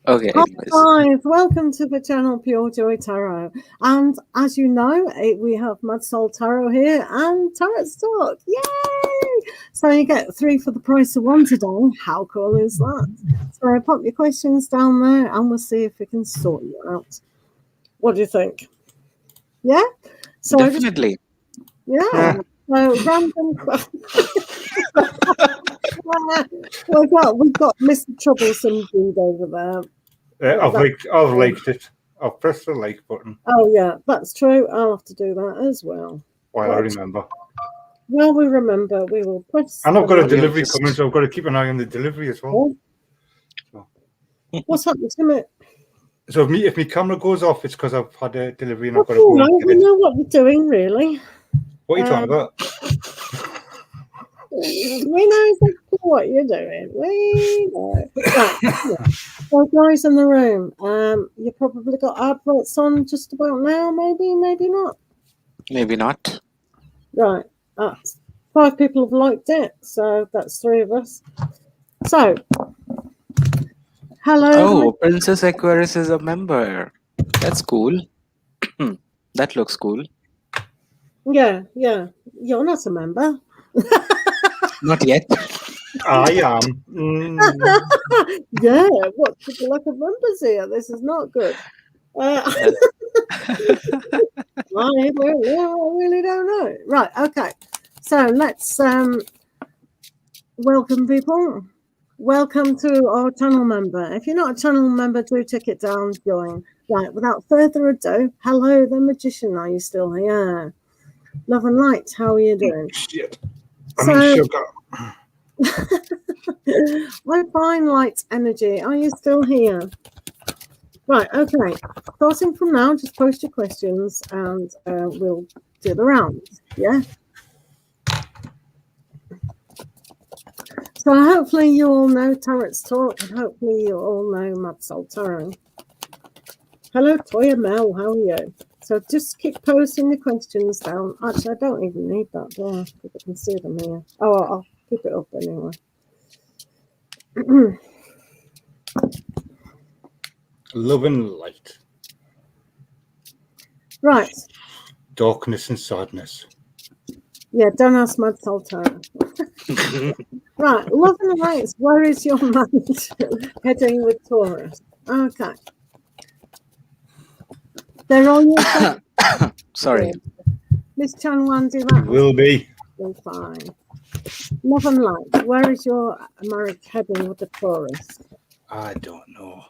Okay, Hi anyways. guys, welcome to the channel Pure Joy Tarot. And as you know, we have MADSOLTAROT here and TAROTSTALK. Yay! So you get 3 for the price of 1 today. How cool is that? So pop your questions down there and we'll see if we can sort you out. What do you think? Yeah? So Definitely. So random we've got Mr. Troublesome dude over there. I've liked it. I've pressed the like button. Oh yeah, that's true. I'll have to do that as well. While I remember. Well, we remember. We will press. And I've got a delivery coming, so I've got to keep an eye on the delivery as well. So. What's happened to me? So if my camera goes off, it's because I've had a delivery and I've got to go. We know what we're doing, really. What are you talking about? We know exactly what you're doing. We know. Right. So, guys in the room, you probably got adverts on just about now. Maybe not. Maybe not. Right. 5 people have liked it, so that's 3 of us. So, hello. Oh, Princess Aquarius is a member. That's cool. That looks cool. Yeah. You're not a member. Not yet. I am. Yeah, what the lack of members here? This is not good. I really don't know. Right, okay. So let's welcome people. Welcome to our channel member. If you're not a channel member, do tick it down, join. Right, without further ado, hello, the magician. Are you still here? Love and light, how are you doing? Shit. Sugar. I find light energy. Are you still here? Right, okay. Starting from now, just post your questions and we'll do the rounds. Yeah. So hopefully you all know TAROTSTALK and hopefully you all know MADSOLTAROT. Hello, Toya Mel. How are you? So just keep posting the questions down. Actually, I don't even need that, do I? Because I can see them here. Oh, I'll keep it up anyway. Love and light. Right. Darkness and sadness. Yeah, don't ask MADSOLTAROT. Right, love and light. Where is your mind heading with Taurus? Okay. They're all your Sorry. Miss Chan Wandy. Will be. Fine. Love and light. Where is your marriage heading with the Taurus? I don't know.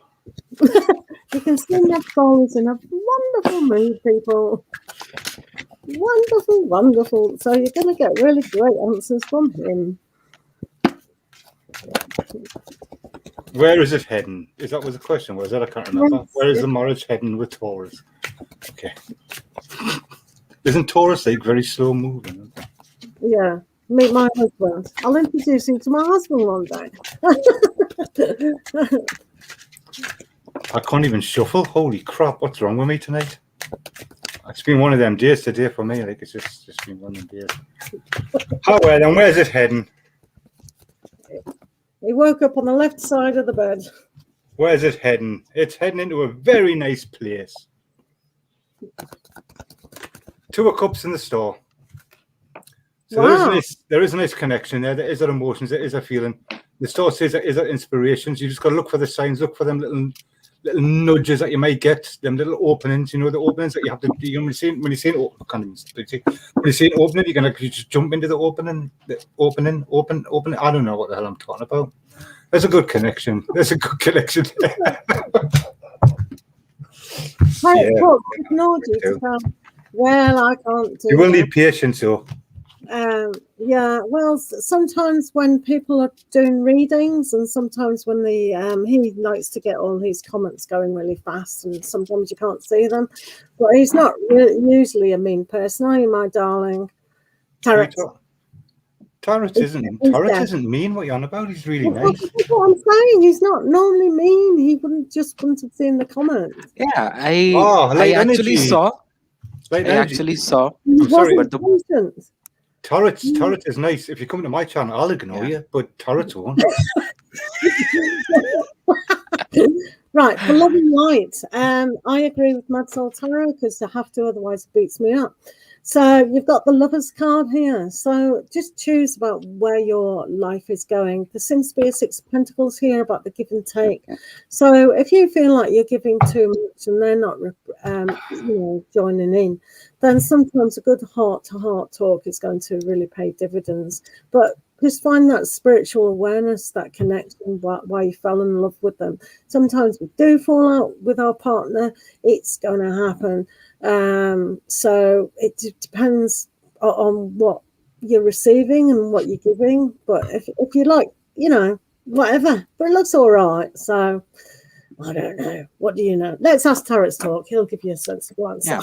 You can see Ned Cole is in a wonderful mood, people. Wonderful. So you're going to get really great answers from him. Where is it heading? Is that was the question? Was that? I can't remember. Yes. Where is the marriage heading with Taurus? Okay. Isn't Taurus like very slow moving? Yeah. Meet my husband. I'll introduce him to my husband one day. I can't even shuffle. Holy crap! What's wrong with me tonight? It's been one of them days today for me. Like it's just been one of them days. How well? And where's it heading? He woke up on the left side of the bed. Where's it heading? It's heading into a very nice place. 2 of Cups in the store. So wow. There is a nice connection there. There is that emotions. There is a feeling. The store says there is that inspirations. You just got to look for the signs. Look for them little nudges that you might get. Them little openings. You know, the openings that you have to. You know, when you see an opening, you're gonna just jump into the opening. The opening. I don't know what the hell I'm talking about. There's a good connection. There's a good connection there. Well, I can't do You will need patience, though. Yeah, well, sometimes when people are doing readings and sometimes when he likes to get all his comments going really fast and sometimes you can't see them. But he's not usually a mean person, are you, my darling? Tarot isn't mean. What you're on about? He's really nice. That's what I'm saying. He's not normally mean. He wouldn't have seen the comments. Yeah, I actually saw. I'm sorry, but the Tarot is nice. If you come to my channel, I'll ignore you, but Tarot won't. Right, for love and light. I agree with MADSOLTAROT because I have to, otherwise it beats me up. So you've got the Lovers card here. So just choose about where your life is going. There seems to be a Six of Pentacles here about the give and take. So if you feel like you're giving too much and they're not, joining in, then sometimes a good heart-to-heart talk is going to really pay dividends. But just find that spiritual awareness, that connection, why you fell in love with them. Sometimes we do fall out with our partner. It's going to happen. So it depends on what you're receiving and what you're giving. But if you like, whatever. But it looks all right. So I don't know. What do you know? Let's ask TAROTSTALK. He'll give you a sensible answer. Yeah.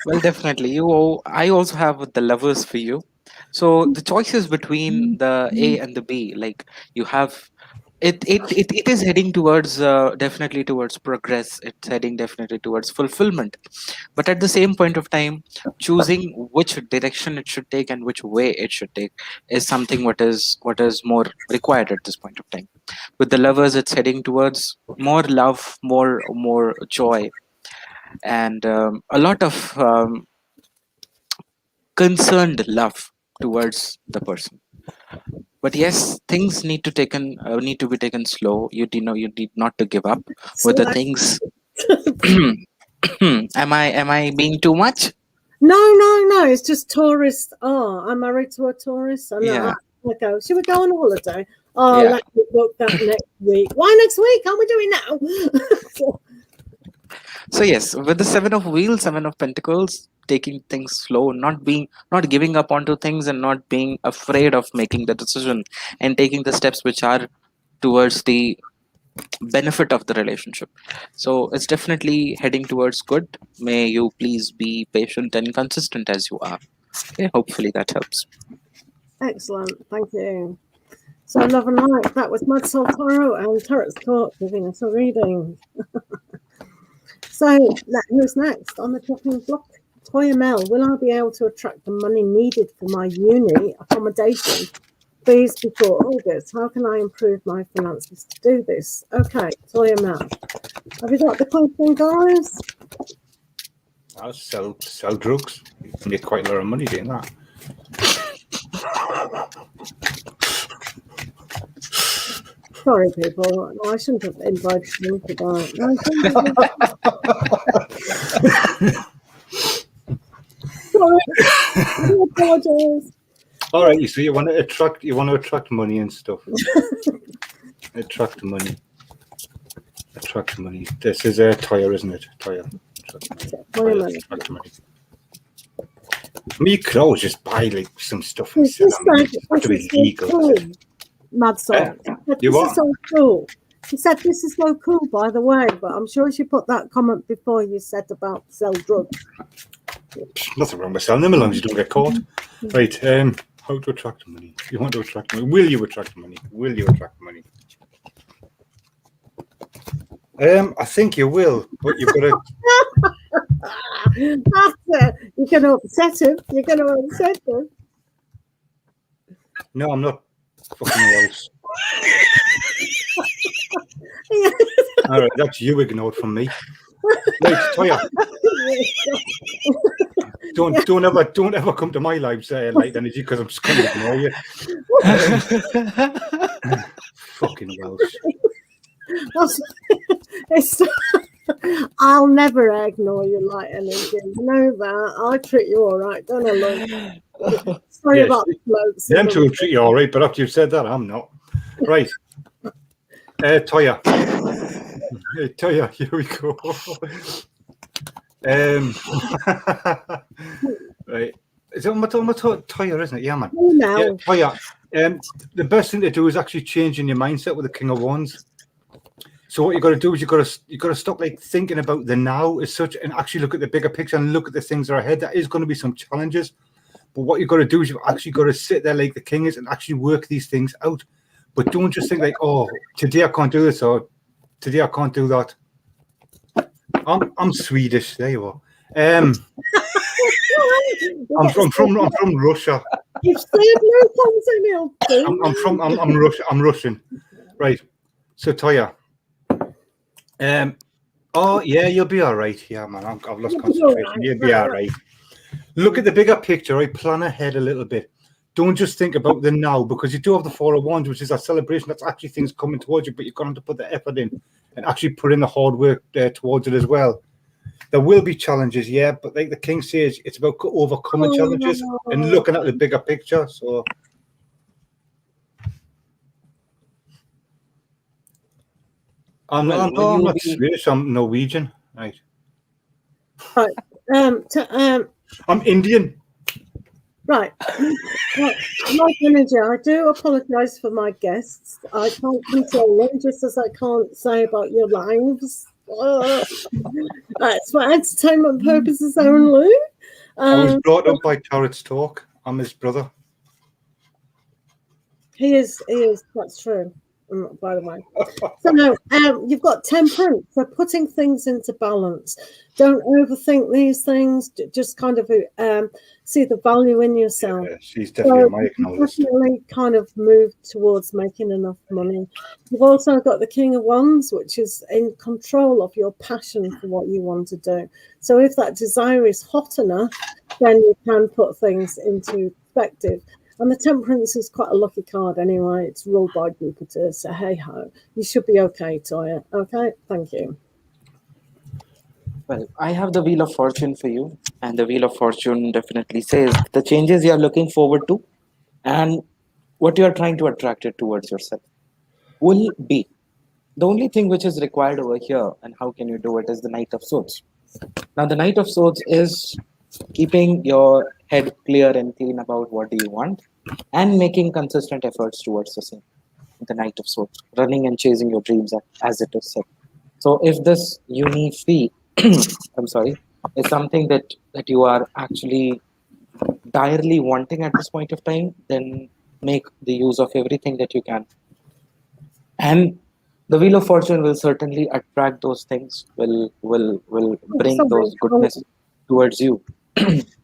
Well, definitely. I also have the Lovers for you. So the choices between the A and the B, like you have it is heading towards definitely towards progress. It's heading definitely towards fulfillment. But at the same point of time, choosing which direction it should take and which way it should take is something what is more required at this point of time. With the Lovers, it's heading towards more love, more joy, and a lot of concerned love towards the person. But yes, things need to be taken slow. You need not to give up with the things. Am I being too much? No. It's just tourists. Oh, I'm married to a tourist. And Yeah. I go, should we go on holiday? Oh, Yeah. let me book that next week. Why next week? Can't we do it now? So yes, with the Seven of Wheels, Seven of Pentacles, taking things slow, not giving up onto things, and not being afraid of making the decision and taking the steps which are towards the benefit of the relationship. So it's definitely heading towards good. May you please be patient and consistent as you are. Okay, hopefully that helps. Excellent. Thank you. So, love and light. That was MADSOLTAROT and TAROTSTALK giving us a reading. So, who's next on the chopping block? Toya Mel, will I be able to attract the money needed for my uni accommodation, please, before August? How can I improve my finances to do this? Okay, Toya Mel. Have you got the question, guys? I'll sell drugs. You can make quite a lot of money doing that. Sorry, people. No, I shouldn't have invited you to that. Sorry. I apologize. All right, so you want to attract money and stuff. Attract money. This is a Toya, isn't it? Toya. Attract money. Me could always just buy like some stuff and sell it. It's illegal. Cool. MADSOLTAROT. This is so cool. She said this is so cool, by the way, but I'm sure she put that comment before you said about sell drugs. Nothing wrong with selling them as long as you don't get caught. Right, how to attract money. You want to attract money. Will you attract money? I think you will, but you've got to... That's it. You're going to upset him. No, I'm not fucking else. All right, that's you ignored from me. Right, Toya. Don't ever come to my live light energy because I'm just going to ignore you. Fucking Welsh. I'll never ignore your light energy. You know that. I treat you all right, don't I, love? Sorry about the floats. Them two will treat you all right, but after you've said that, I'm not. Right. Toya. Toya, here we go. Right. Is it Toya, isn't it? Yeah, man. No. Yeah, Toya. The best thing to do is actually changing your mindset with the King of Wands. So what you got to do is you got to stop like thinking about the now as such, and actually look at the bigger picture and look at the things that are ahead. That is going to be some challenges, but what you got to do is you've actually got to sit there like the king is and actually work these things out. But don't just think like, oh, today I can't do this or today I can't do that. I'm Swedish. There you are. I'm from Russia. I'm Russian. Right. So Toya, Oh yeah, you'll be all right. Yeah, man, I've lost You'll be all concentration. right. You'll be all right. Look at the bigger picture. I plan ahead a little bit. Don't just think about the now, because you do have the Four of Wands, which is a celebration. That's actually things coming towards you, but you're going to put the effort in and actually put in the hard work towards it as well. There will be challenges, yeah, but like the King says, it's about overcoming challenges and looking at the bigger picture. So I'm not Swedish. I'm Norwegian, right? Right. I'm Indian. Right. My energy. I do apologise for my guests. I can't control them, just as I can't say about your lives. That's for entertainment purposes only. I was brought up by TAROTSTALK. I'm his brother. He is. That's true. By the way, so no, you've got temperance. So putting things into balance. Don't overthink these things. Just kind of see the value in yourself. Yeah, she's definitely on my acknowledgement. Definitely kind of move towards making enough money. You've also got the King of Wands, which is in control of your passion for what you want to do. So if that desire is hot enough, then you can put things into perspective. And the Temperance is quite a lucky card anyway. It's ruled by Jupiter, so hey-ho. You should be okay, Toya. Okay? Thank you. Well, I have the Wheel of Fortune for you. And the Wheel of Fortune definitely says the changes you're looking forward to and what you're trying to attract it towards yourself will be. The only thing which is required over here, and how can you do it, is the Knight of Swords. Now, the Knight of Swords is keeping your head clear and clean about what do you want and making consistent efforts towards the same. The Knight of Swords, running and chasing your dreams as it is said. So if this uni fee, I'm sorry, is something that you are actually direly wanting at this point of time, then make the use of everything that you can. And the Wheel of Fortune will certainly attract those things, will bring those goodness towards you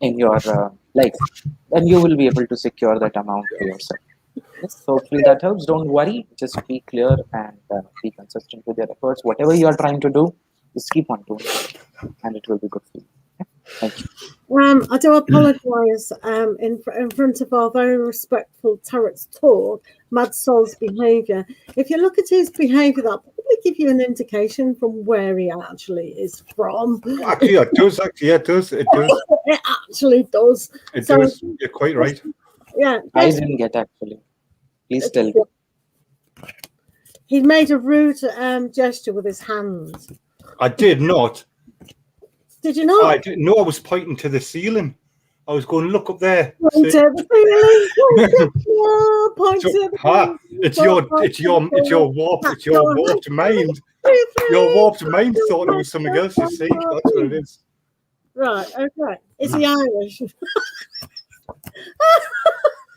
in your life, and you will be able to secure that amount for yourself. Yes, so hopefully that helps. Don't worry, just be clear and be consistent with your efforts. Whatever you are trying to do, just keep on doing it, and it will be good for you. Thank you. I do apologise in front of our very respectful TAROTSTALK, Mad Soul's behaviour. If you look at his behaviour, that'll probably give you an indication from where he actually is from. Actually, it does. Actually, yeah, it does. It does. It actually does. It does. You're quite right. Yeah. I didn't get actually. Please tell me. He made a rude gesture with his hands. I did not. Did you not? I didn't know. I was pointing to the ceiling. I was going, look up there. Point to the ceiling. Point to the ceiling. It's your warped mind. Your warped mind thought it was something else. You see, that's what it is. Right. Okay. Is he Irish?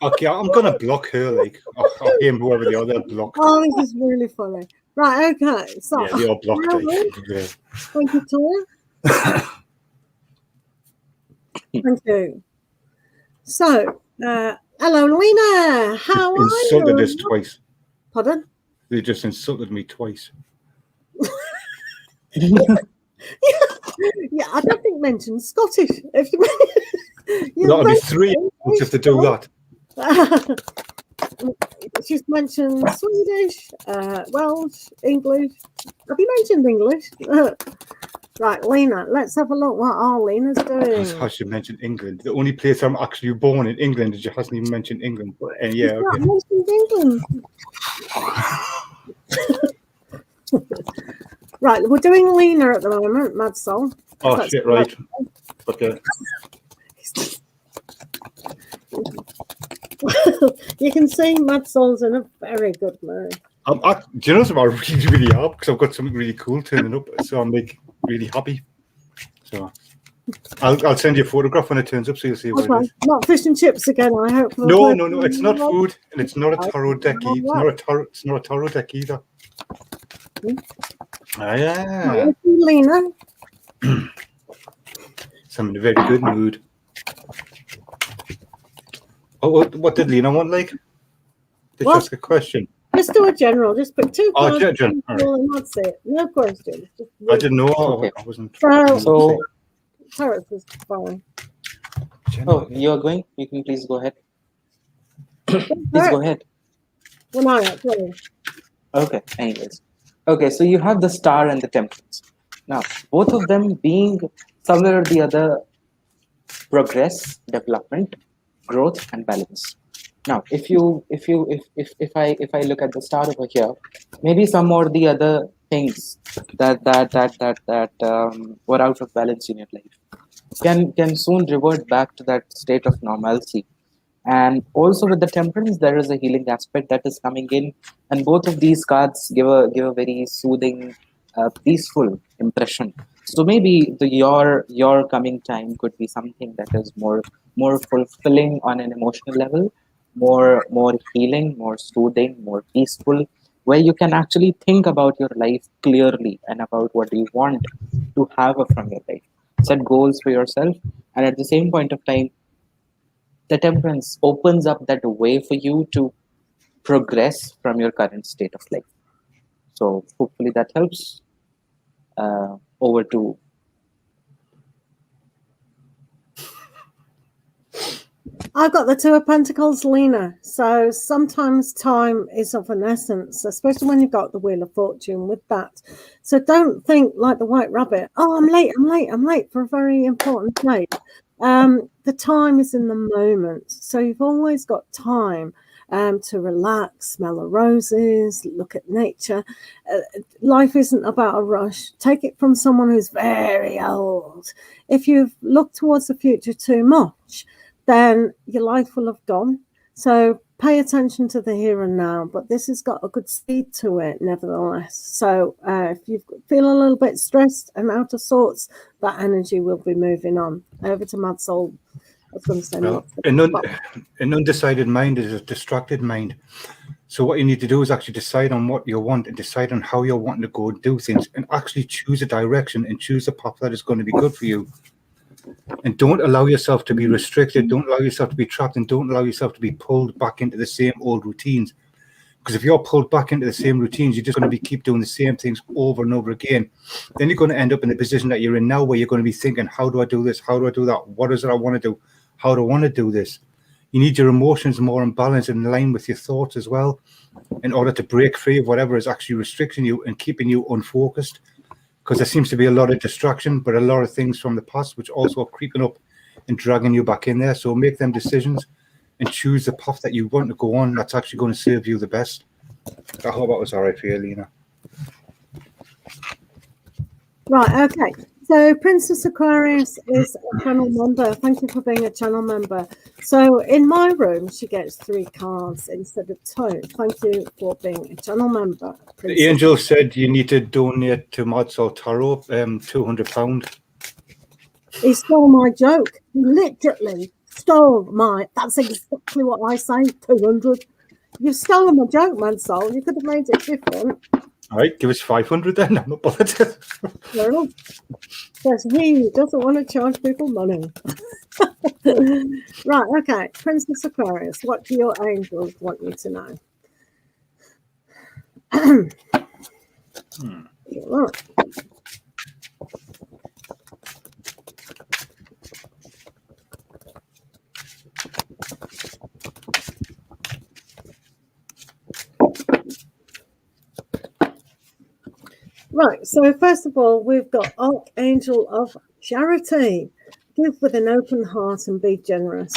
Okay, I'm gonna block her. Like, or him, whoever the other blocked. Oh, this is really funny. Right. Okay. So yeah, you're blocked. Yeah. Thank you, Toya. Thank you. So, hello, Lena. How are you? Insulted us twice. Pardon? They just insulted me twice. Yeah, I don't think mentioned Scottish. If you That'll be three just to do that. She's mentioned Swedish, Welsh, English. Have you mentioned English? Right, Lena, let's have a look what our Lena's doing. How she mentioned England. The only place I'm actually born in England is she hasn't even mentioned England. But, yeah, okay. Mentioned England. Right, we're doing Lena at the moment, Mad Soul. Oh, that's shit, right. Okay. You can see Mad Soul's in a very good mood. Do you know something? I really, really am because I've got something really cool turning up, so I'm like really happy. So I'll send you a photograph when it turns up, so you'll see what it is. Not fish and chips again, I hope. No, it's not food, and it's not a tarot deck. It's not a tarot deck either. Yeah. Lena. So I'm in a very good mood. Oh, what did Lena want? Like, did she ask a question? No, Just do a general. Just put 2 Oh, cards general. All right. and that's it. No questions. I didn't know. Okay. I wasn't. So, So, Tarot was fine. oh, you're going? You can please go ahead. Please Right. go ahead. Well, no, actually. Okay, anyways. Okay, so you have the Star and the Temperance. Now, both of them being somewhere or the other progress, development, growth, and balance. Now, if I look at the Star over here, maybe some or the other things that were out of balance in your life can soon revert back to that state of normalcy. And also with the Temperance, there is a healing aspect that is coming in, and both of these cards give a very soothing, peaceful impression. So maybe your coming time could be something that is more fulfilling on an emotional level, more healing, more soothing, more peaceful, where you can actually think about your life clearly and about what you want to have from your life. Set goals for yourself, and at the same point of time, the Temperance opens up that way for you to progress from your current state of life. So hopefully that helps. Over to I've got the 2 of Pentacles, Lena. So sometimes time is of an essence, especially when you've got the Wheel of Fortune with that. So don't think like the White Rabbit. Oh, I'm late for a very important date. The time is in the moment. So you've always got time to relax, smell the roses, look at nature. Life isn't about a rush. Take it from someone who's very old. If you've looked towards the future too much, then your life will have gone. So pay attention to the here and now, but this has got a good speed to it nevertheless. So if you feel a little bit stressed and out of sorts, that energy will be moving on. Over to Mad Soul. I was going to say Well, an undecided mind is a distracted mind. So what you need to do is actually decide on what you want and decide on how you're wanting to go and do things, and actually choose a direction and choose a path that is going to be good for you. And don't allow yourself to be restricted. Don't allow yourself to be trapped, and don't allow yourself to be pulled back into the same old routines. Because if you're pulled back into the same routines, you're just going to keep doing the same things over and over again. Then you're going to end up in the position that you're in now, where you're going to be thinking, how do I do this? How do I do that? What is it I want to do? How do I want to do this? You need your emotions more in balance and in line with your thoughts as well, in order to break free of whatever is actually restricting you and keeping you unfocused. Because there seems to be a lot of distraction, but a lot of things from the past which also are creeping up and dragging you back in there. So make them decisions and choose the path that you want to go on that's actually going to serve you the best. I hope that was all right for you, Lena. Right, okay. So Princess Aquarius is a channel member. Thank you for being a channel member. So in my room, she gets 3 cards instead of 2. Thank you for being a channel member. Princess. The angel said you need to donate to MADSOLTAROT £200. He stole my joke. He literally stole my... That's exactly what I say, 200. You've stolen my joke, man, soul. You could have made it different. All right, give us 500 then. I'm not bothered. Fair enough. Because he doesn't want to charge people money. Right, okay. Princess Aquarius, what do your angels want you to know? Right. Right, so first of all, we've got Archangel of Charity. Give with an open heart and be generous.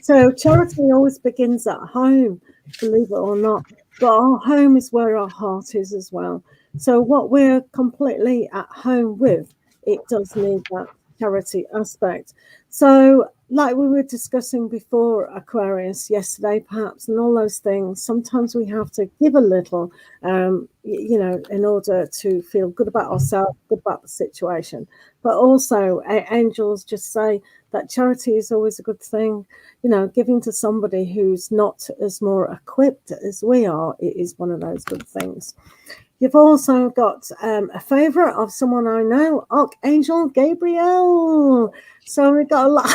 So charity always begins at home, believe it or not. But our home is where our heart is as well. So what we're completely at home with, it does need that charity aspect. So like we were discussing before, Aquarius, yesterday perhaps, and all those things, sometimes we have to give a little, you know, in order to feel good about ourselves, good about the situation. But also angels just say that charity is always a good thing. You know, giving to somebody who's not as more equipped as we are, it is one of those good things. You've also got a favourite of someone I know, Archangel Gabriel. So we've got a lot.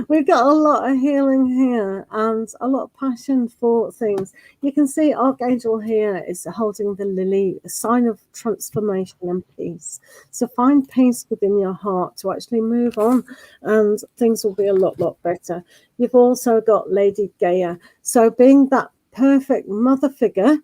We've got a lot of healing here and a lot of passion for things. You can see Archangel here is holding the lily, a sign of transformation and peace. So find peace within your heart to actually move on, and things will be a lot better. You've also got Lady Gaia. So being that perfect mother figure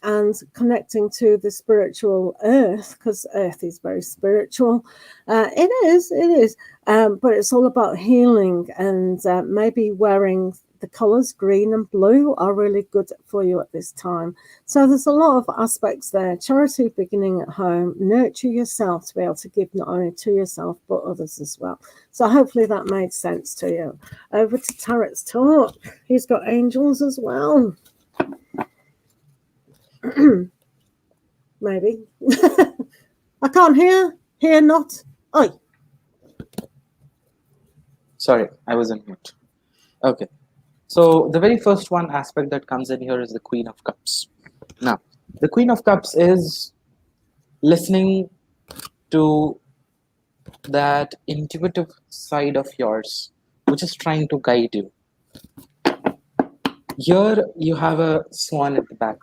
and connecting to the spiritual earth, because earth is very spiritual. It is. But it's all about healing, and maybe wearing the colours green and blue are really good for you at this time. So there's a lot of aspects there. Charity beginning at home. Nurture yourself to be able to give not only to yourself but others as well. So hopefully that made sense to you. Over to Tarot's Talk. He's got angels as well. Maybe. I can't hear not. Oi. Sorry, I was on mute. Okay. So the very first one aspect that comes in here is the Queen of Cups. Now, the Queen of Cups is listening to that intuitive side of yours, which is trying to guide you. Here you have a swan at the back,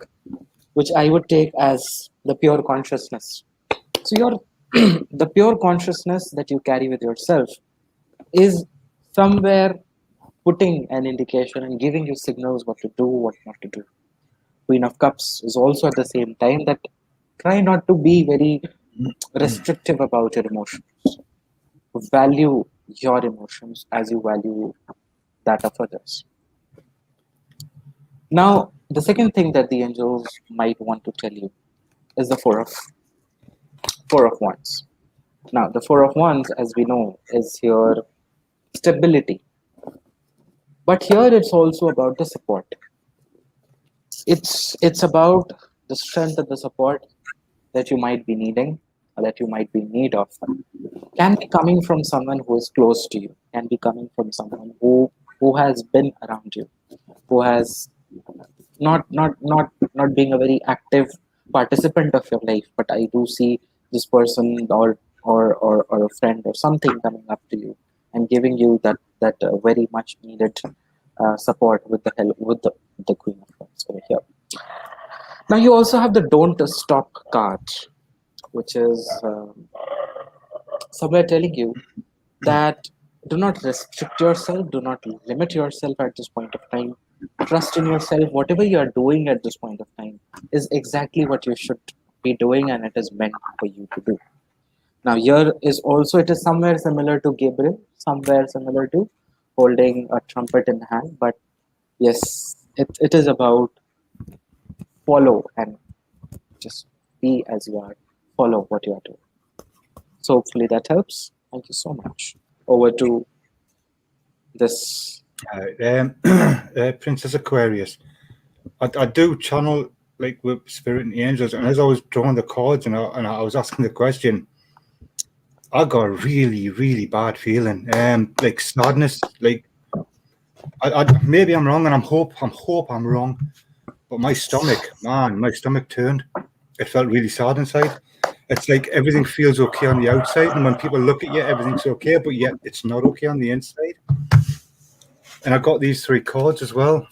which I would take as the pure consciousness. So your the pure consciousness that you carry with yourself is somewhere putting an indication and giving you signals what to do, what not to do. Queen of Cups is also at the same time that try not to be very restrictive about your emotions. Value your emotions as you value that of others. Now, the second thing that the angels might want to tell you is the Four of Wands. Now, the Four of Wands, as we know, is your stability. But here it's also about the support. It's about the strength and the support that you might be needing, or that you might be in need of. Can be coming from someone who is close to you, can be coming from someone who has been around you, who has not being a very active participant of your life, but I do see this person or a friend or something coming up to you and giving you that very much needed support with the help with the Queen of Wands over here. Now you also have the Don't Stop card, which is somewhere telling you that do not restrict yourself, do not limit yourself at this point of time. Trust in yourself. Whatever you are doing at this point of time is exactly what you should be doing, and it is meant for you to do. Now here is also, it is somewhere similar to Gabriel, somewhere similar to holding a trumpet in hand, but yes, it is about follow and just be as you are, follow what you are doing. So hopefully that helps. Thank you so much. Over to this. Princess Aquarius. I do channel like with spirit and angels, and as I was drawing the cards and I was asking the question, I got a really bad feeling, like sadness. Like I maybe I'm wrong, and I'm hope I'm wrong, but my stomach turned. It felt really sad inside. It's like everything feels okay on the outside, and when people look at you, everything's okay, but yet it's not okay on the inside. And I got these three cards as well,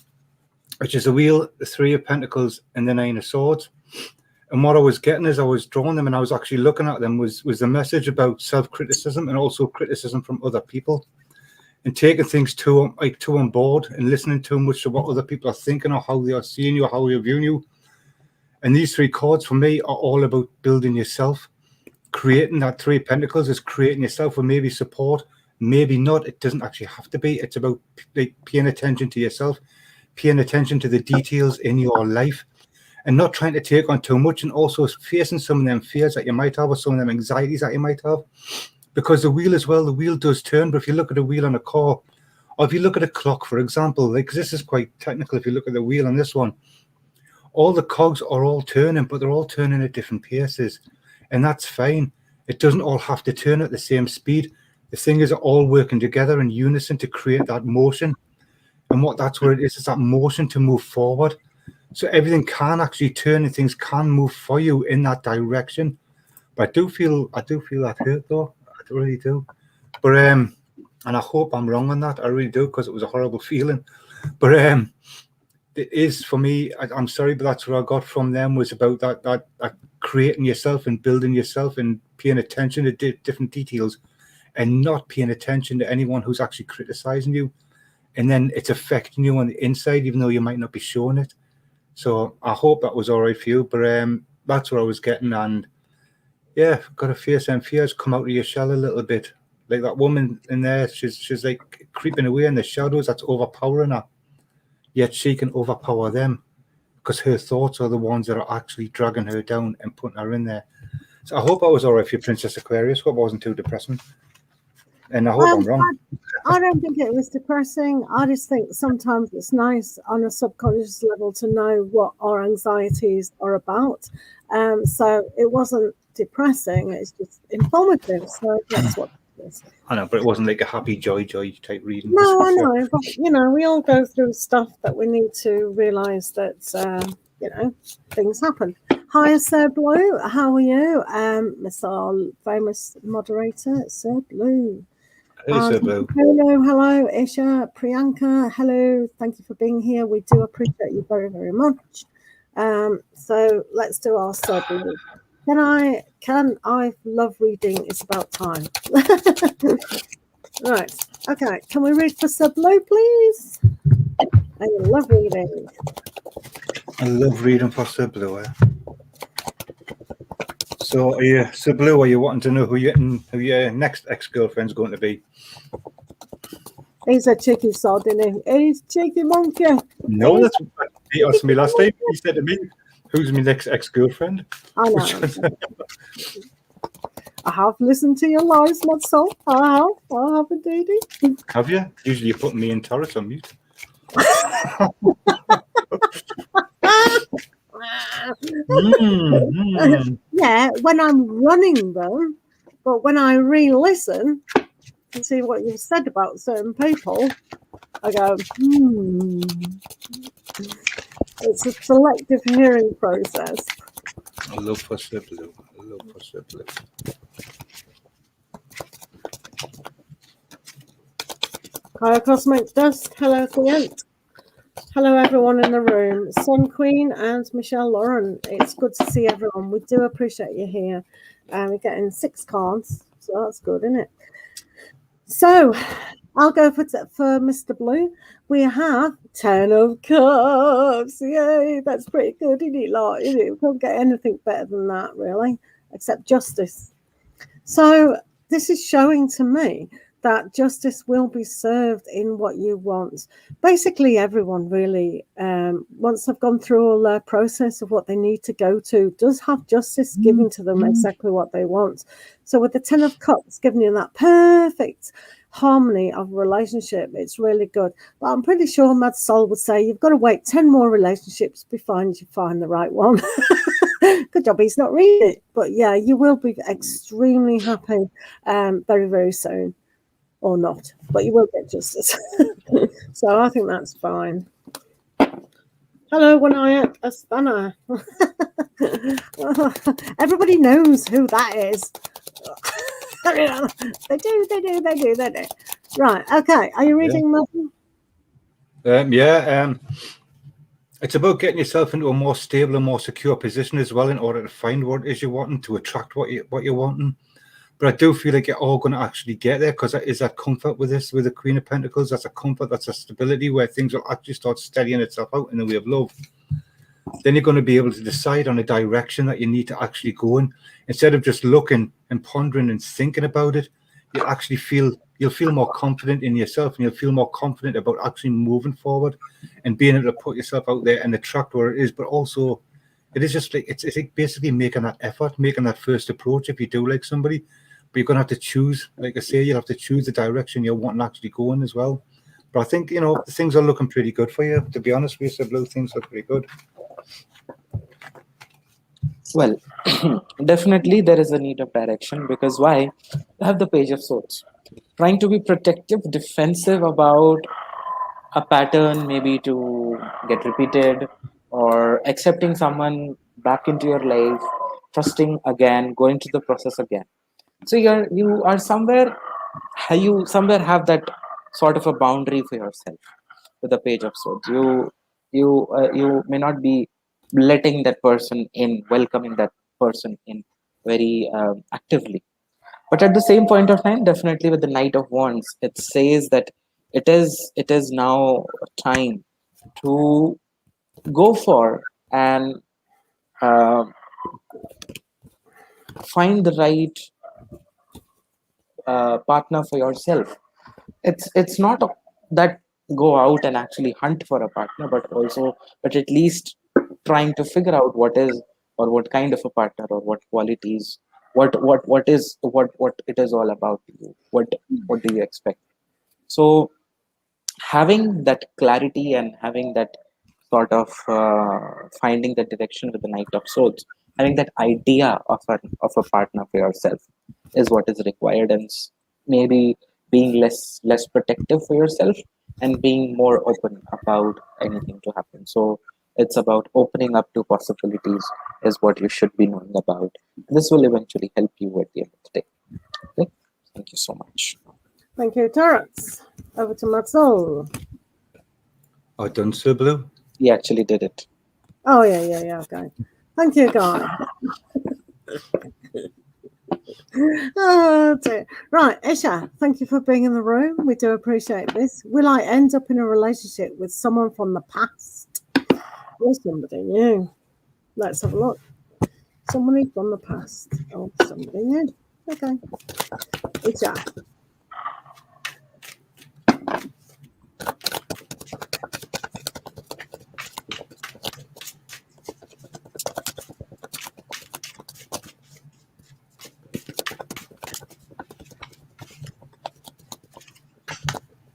which is the Wheel, the Three of Pentacles, and the Nine of Swords. And what I was getting as I was drawing them and I was actually looking at them was the message about self-criticism and also criticism from other people, and taking things to on board and listening too much to what other people are thinking or how they are seeing you or how they are viewing you. And these three cards for me are all about building yourself. Creating that Three of Pentacles is creating yourself with maybe support, maybe not. It doesn't actually have to be. It's about like paying attention to yourself, paying attention to the details in your life, and not trying to take on too much, and also facing some of them fears that you might have or some of them anxieties that you might have. Because the wheel as well, the wheel does turn, but if you look at a wheel on a car, or if you look at a clock, for example, like, 'cause this is quite technical, if you look at the wheel on this one, all the cogs are all turning, but they're all turning at different paces, and that's fine. It doesn't all have to turn at the same speed. The thing is, they're all working together in unison to create that motion, and that's what it is that motion to move forward. So everything can actually turn and things can move for you in that direction. But I do feel that hurt though. I really do. But and I hope I'm wrong on that. I really do, because it was a horrible feeling. But it is for me. I'm sorry, but that's what I got from them, was about that creating yourself and building yourself and paying attention to different details, and not paying attention to anyone who's actually criticizing you, and then it's affecting you on the inside, even though you might not be showing it. So I hope that was all right for you. But that's what I was getting, and yeah, got to face them fears. Come out of your shell a little bit. Like that woman in there, she's like creeping away in the shadows. That's overpowering her. Yet she can overpower them, because her thoughts are the ones that are actually dragging her down and putting her in there. So I hope I was all right for you, Princess Aquarius. Hope I wasn't too depressing. And I hope I'm wrong. I don't think it was depressing. I just think sometimes it's nice on a subconscious level to know what our anxieties are about. So it wasn't depressing, it's just informative. So that's what it is. I know, but it wasn't like a happy joy type reading. No, I know, but we all go through stuff that we need to realise that things happen. Hi, Sir Blue. How are you? Mr. Famous moderator, Sir Blue. Hey, Sir Blue. Hello, Isha, Priyanka. Hello, thank you for being here. We do appreciate you very, very much. So let's do our Sir Blue. Can I love reading? It's about time. Right. Okay. Can we read for Sir Blue, please? I love reading. I love reading for Sir Blue. So, Sir Blue, are you wanting to know who your next ex-girlfriend's going to be? He's a cheeky sod, isn't he? He's cheeky monkey. No, that's what he asked me last time. He said to me, "Who's my next ex-girlfriend?" I know. I have listened to your lies, my soul. I have indeed. Have you? Usually you put me and Tarot on mute. Yeah, when I'm running them, but when I re-listen and see what you've said about certain people, I go, It's a selective hearing process. I love for Sir Blue. Hi, Cosmic Dust. Hello, Client. Hello, everyone in the room. Sun Queen and Michelle Lauren. It's good to see everyone. We do appreciate you here. We're getting 6 cards, so that's good, isn't it? So I'll go for Mr. Blue. We have 10 of Cups. Yay, that's pretty good, isn't it? Like, we can't get anything better than that, really, except justice. So this is showing to me that justice will be served in what you want. Basically, everyone really, once they've gone through all their process of what they need to go to, does have justice given to them exactly what they want. So with the 10 of Cups giving you that perfect harmony of relationship, it's really good. But I'm pretty sure Mad Soul would say you've got to wait 10 more relationships before you find the right one. Good job, he's not reading it. But yeah, you will be extremely happy very, very soon. Or not, but you will get justice. So I think that's fine. Hello, Wanayak Astana. Everybody knows who that is. They do. Right, okay. Are you reading, Martin? It's about getting yourself into a more stable and more secure position as well, in order to find what it is you're wanting, to attract what you're wanting. But I do feel like you're all going to actually get there, because that is that comfort with this, with the Queen of Pentacles. That's a comfort, that's a stability where things will actually start steadying itself out in the way of love. Then you're going to be able to decide on a direction that you need to actually go in. Instead of just looking and pondering and thinking about it, you'll feel more confident in yourself, and you'll feel more confident about actually moving forward and being able to put yourself out there and attract where it is. But also, it is just like, it's like basically making that effort, making that first approach if you do like somebody. But you're going to have to choose, like I say, you'll have to choose the direction you want to actually go in as well. But I think, things are looking pretty good for you, to be honest with you, Blue. Things look pretty good. Well, definitely there is a need of direction, because why? I have the Page of Swords. Trying to be protective, defensive about a pattern, maybe to get repeated, or accepting someone back into your life, trusting again, going through the process again. So you are somewhere you somewhere have that sort of a boundary for yourself with the page of swords. You may not be letting that person in, welcoming that person in very actively. But at the same point of time, definitely with the Knight of Wands, it says that it is now time to go for and uh, find the right partner for yourself. It's not that go out and actually hunt for a partner, but at least trying to figure out what is, or what kind of a partner, or what qualities, what it is all about to you. What do you expect? So having that clarity and having that sort of finding the direction with the Knight of Swords, having that idea of a partner for yourself is what is required, and maybe being less protective for yourself and being more open about anything to happen. So it's about opening up to possibilities is what you should be knowing about. This will eventually help you at the end of the day. Okay? Thank you so much. Thank you, Tarots. Over to Madsol. I done so, Blue. He actually did it. Oh, yeah, okay. Thank you, Guy. Oh, dear. Right, Isha, thank you for being in the room. We do appreciate this. Will I end up in a relationship with someone from the past or somebody new? Let's have a look. Somebody from the past or somebody new. Okay. Isha.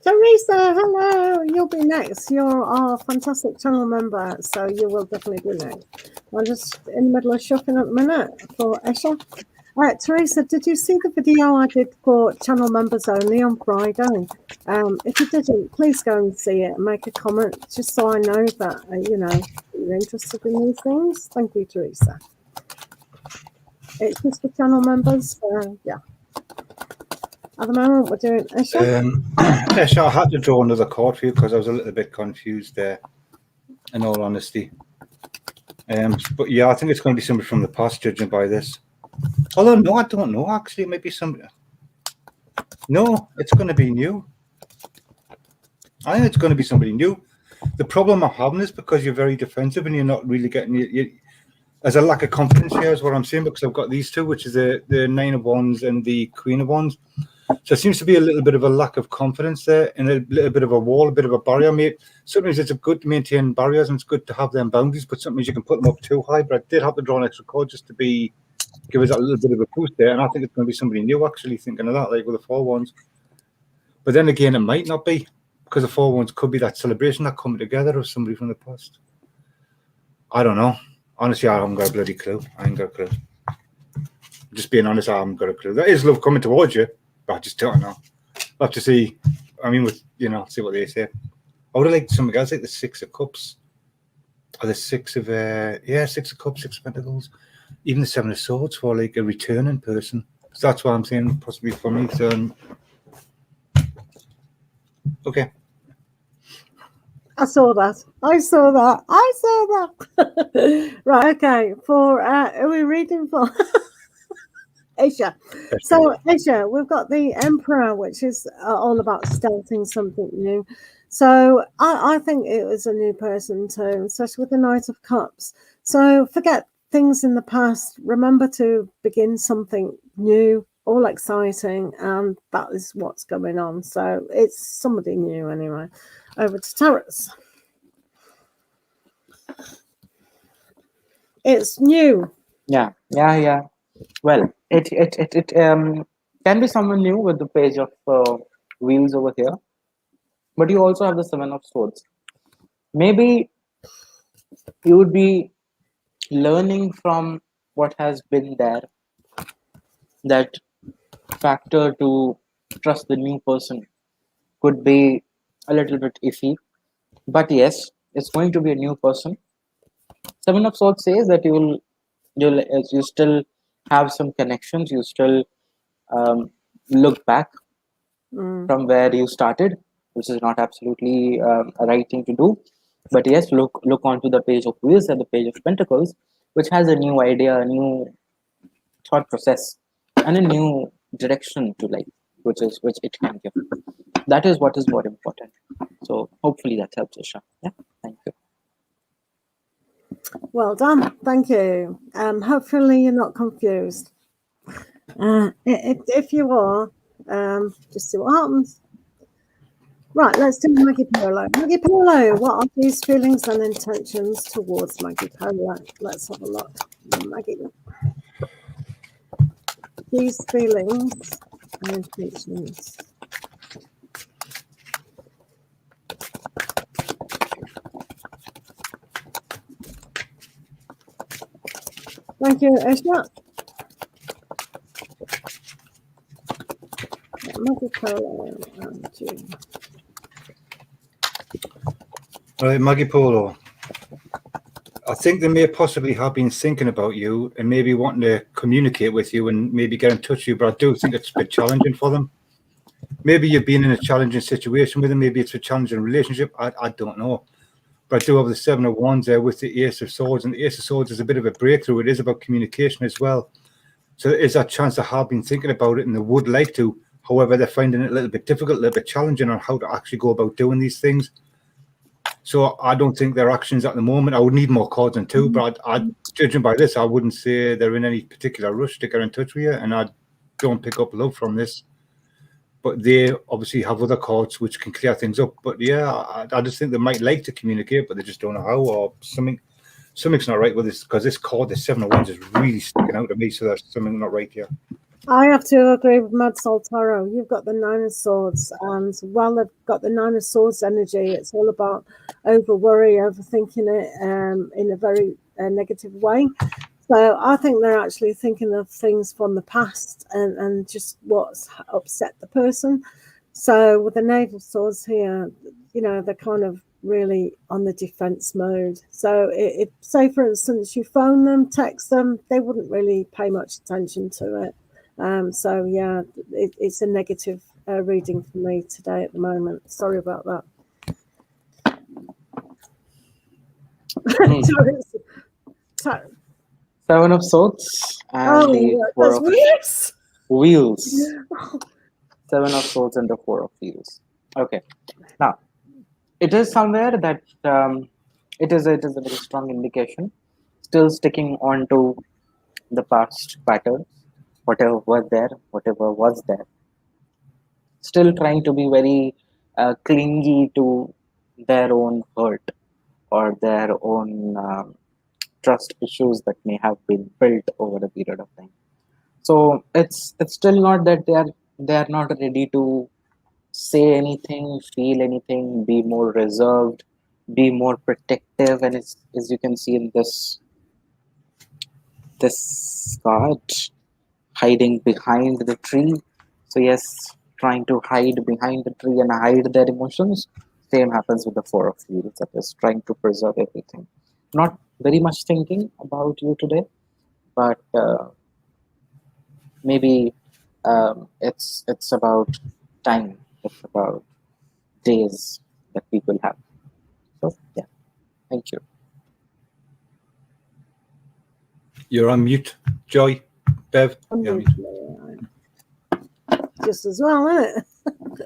Teresa, hello. You'll be next. You're our fantastic channel member, so you will definitely be next. I'm just in the middle of shopping at the minute for Esha. All right, Teresa, did you see the video I did for channel members only on Friday? If you didn't, please go and see it and make a comment, just so I know that, you're interested in these things. Thank you, Teresa. It's just for channel members, yeah. At the moment, we're doing Esha. Esha, I had to draw another card for you because I was a little bit confused there, in all honesty. But yeah, I think it's going to be somebody from the past, judging by this. Although, no, I don't know, actually. It might be somebody. No, it's going to be new. I think it's going to be somebody new. The problem I'm having is because you're very defensive and you're not really getting... There's a lack of confidence here is what I'm saying, because I've got these two, which is the Nine of Wands and the Queen of Wands. So it seems to be a little bit of a lack of confidence there, and a little bit of a wall, a bit of a barrier. Mate, sometimes it's good to maintain barriers and it's good to have them boundaries, but sometimes you can put them up too high. But I did have to draw an extra card just to give us a little bit of a boost there, and I think it's going to be somebody new, actually, thinking of that, like with the Four Wands. But then again, it might not be, because the Four Wands could be that celebration, that coming together of somebody from the past. I don't know. Honestly, I haven't got a bloody clue. I ain't got a clue. Just being honest, I haven't got a clue. There is love coming towards you, but I just don't know. We'll have to see. I mean, see what they say. I would have liked something else, like the Six of Cups. Or the Six of Cups, Six of Pentacles. Even the Seven of Swords for like a returning person. So that's what I'm saying, possibly for me. So, okay. I saw that. Right, okay. For are we reading for Asia? So Asia, we've got the Emperor, which is all about starting something new. So I think it was a new person too, especially with the Knight of Cups. So forget things in the past. Remember to begin something new, all exciting, and that is what's going on. So it's somebody new anyway. Over to Tarots. It's new. Yeah. Well, it can be someone new with the page of wheels over here, but you also have the Seven of Swords. Maybe you would be learning from what has been there. That factor to trust the new person could be a little bit iffy, but yes, it's going to be a new person. Seven of Swords says that you still have some connections. You still look back from where you started, which is not absolutely a right thing to do. But yes, look onto the page of wheels and the page of pentacles, which has a new idea, a new thought process, and a new direction to life, which it can give. That is what is more important. So hopefully that helps, Isha. Yeah, thank you. Well done. Thank you. Hopefully you're not confused. If you are, just see what happens. Right, let's do Maggie Polo. Maggie Polo, what are these feelings and intentions towards Maggie Polo? Let's have a look. Maggie. These feelings and intentions. Thank you, Isha. Maggie Polo and June. All right, Maggie Polo. I think they may possibly have been thinking about you and maybe wanting to communicate with you and maybe get in touch with you, but I do think it's a bit challenging for them. Maybe you've been in a challenging situation with them. Maybe it's a challenging relationship. I don't know. But I do have the 7 of Wands there with the Ace of Swords. And the Ace of Swords is a bit of a breakthrough. It is about communication as well. So there is that chance they have been thinking about it and they would like to. However, they're finding it a little bit difficult, a little bit challenging on how to actually go about doing these things. So I don't think their actions at the moment, I would need more cards than 2, but judging by this, I wouldn't say they're in any particular rush to get in touch with you. And I don't pick up love from this. But they obviously have other cards which can clear things up. But yeah, I just think they might like to communicate, but they just don't know how, or something's not right with this, because this card, the 7 of Wands, is really sticking out to me. So there's something not right here. I have to agree with MADSOLTAROT. You've got the 9 of Swords, and while they've got the 9 of Swords energy, it's all about over worry, overthinking it in a very negative way. So I think they're actually thinking of things from the past and just what's upset the person. So with the Knave of Swords here, you know, they're kind of really on the defense mode. So if say, for instance, you phone them, text them, they wouldn't really pay much attention to it. So yeah, it's a negative reading for me today at the moment. Sorry about that. So, 7 of Swords and the 4 of Wheels. 7 of Swords and the 4 of Wheels. Okay. Now, it is somewhere that it is a very strong indication. Still sticking on to the past patterns, whatever was there. Still trying to be very clingy to their own hurt or their own trust issues that may have been built over a period of time. So it's still not that they are not ready to say anything, feel anything, be more reserved, be more protective, and as you can see in this card, hiding behind the tree. So yes, trying to hide behind the tree and hide their emotions. Same happens with the 4 of Wheels, that is trying to preserve everything. Not very much thinking about you today, but maybe it's about time, it's about days that people have. So yeah, thank you. You're on mute, Joy. Bev. Just as well, isn't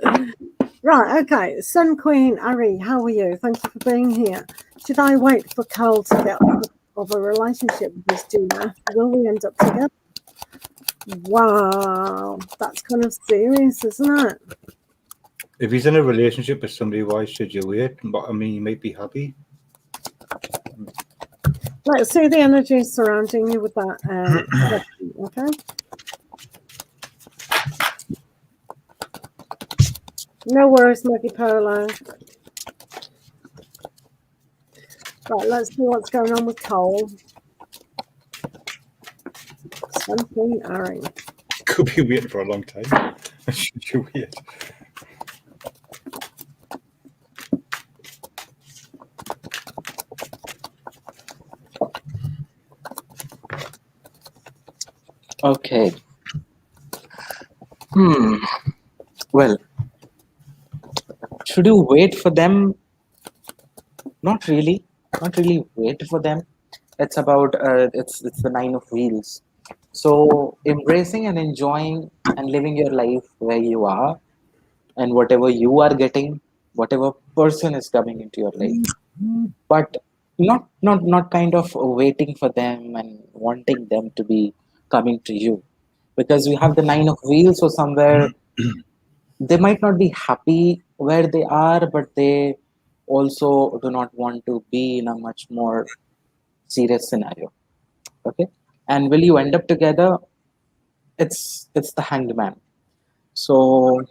it? Right, okay. Sun Queen Ari, how are you? Thank you for being here. Should I wait for Cole to get out of a relationship with this Juna? Will we end up together? Wow, that's kind of serious, isn't it? If he's in a relationship with somebody, why should you wait? But I mean, he might be happy. Let's see the energy surrounding you with that. Okay. No worries, Maggie Polo. Right, let's see what's going on with Cole. Something Ari. Could be waiting for a long time. Should you wait? Okay. Well, Should you wait for them? Not really. Not really wait for them. It's about it's the nine of wheels. So embracing and enjoying and living your life where you are and whatever you are getting, whatever person is coming into your life, but not kind of waiting for them and wanting them to be coming to you, because we have the nine of wheels. So somewhere they might not be happy where they are, but they also do not want to be in a much more serious scenario. Okay, and will you end up together? It's the hanged man. So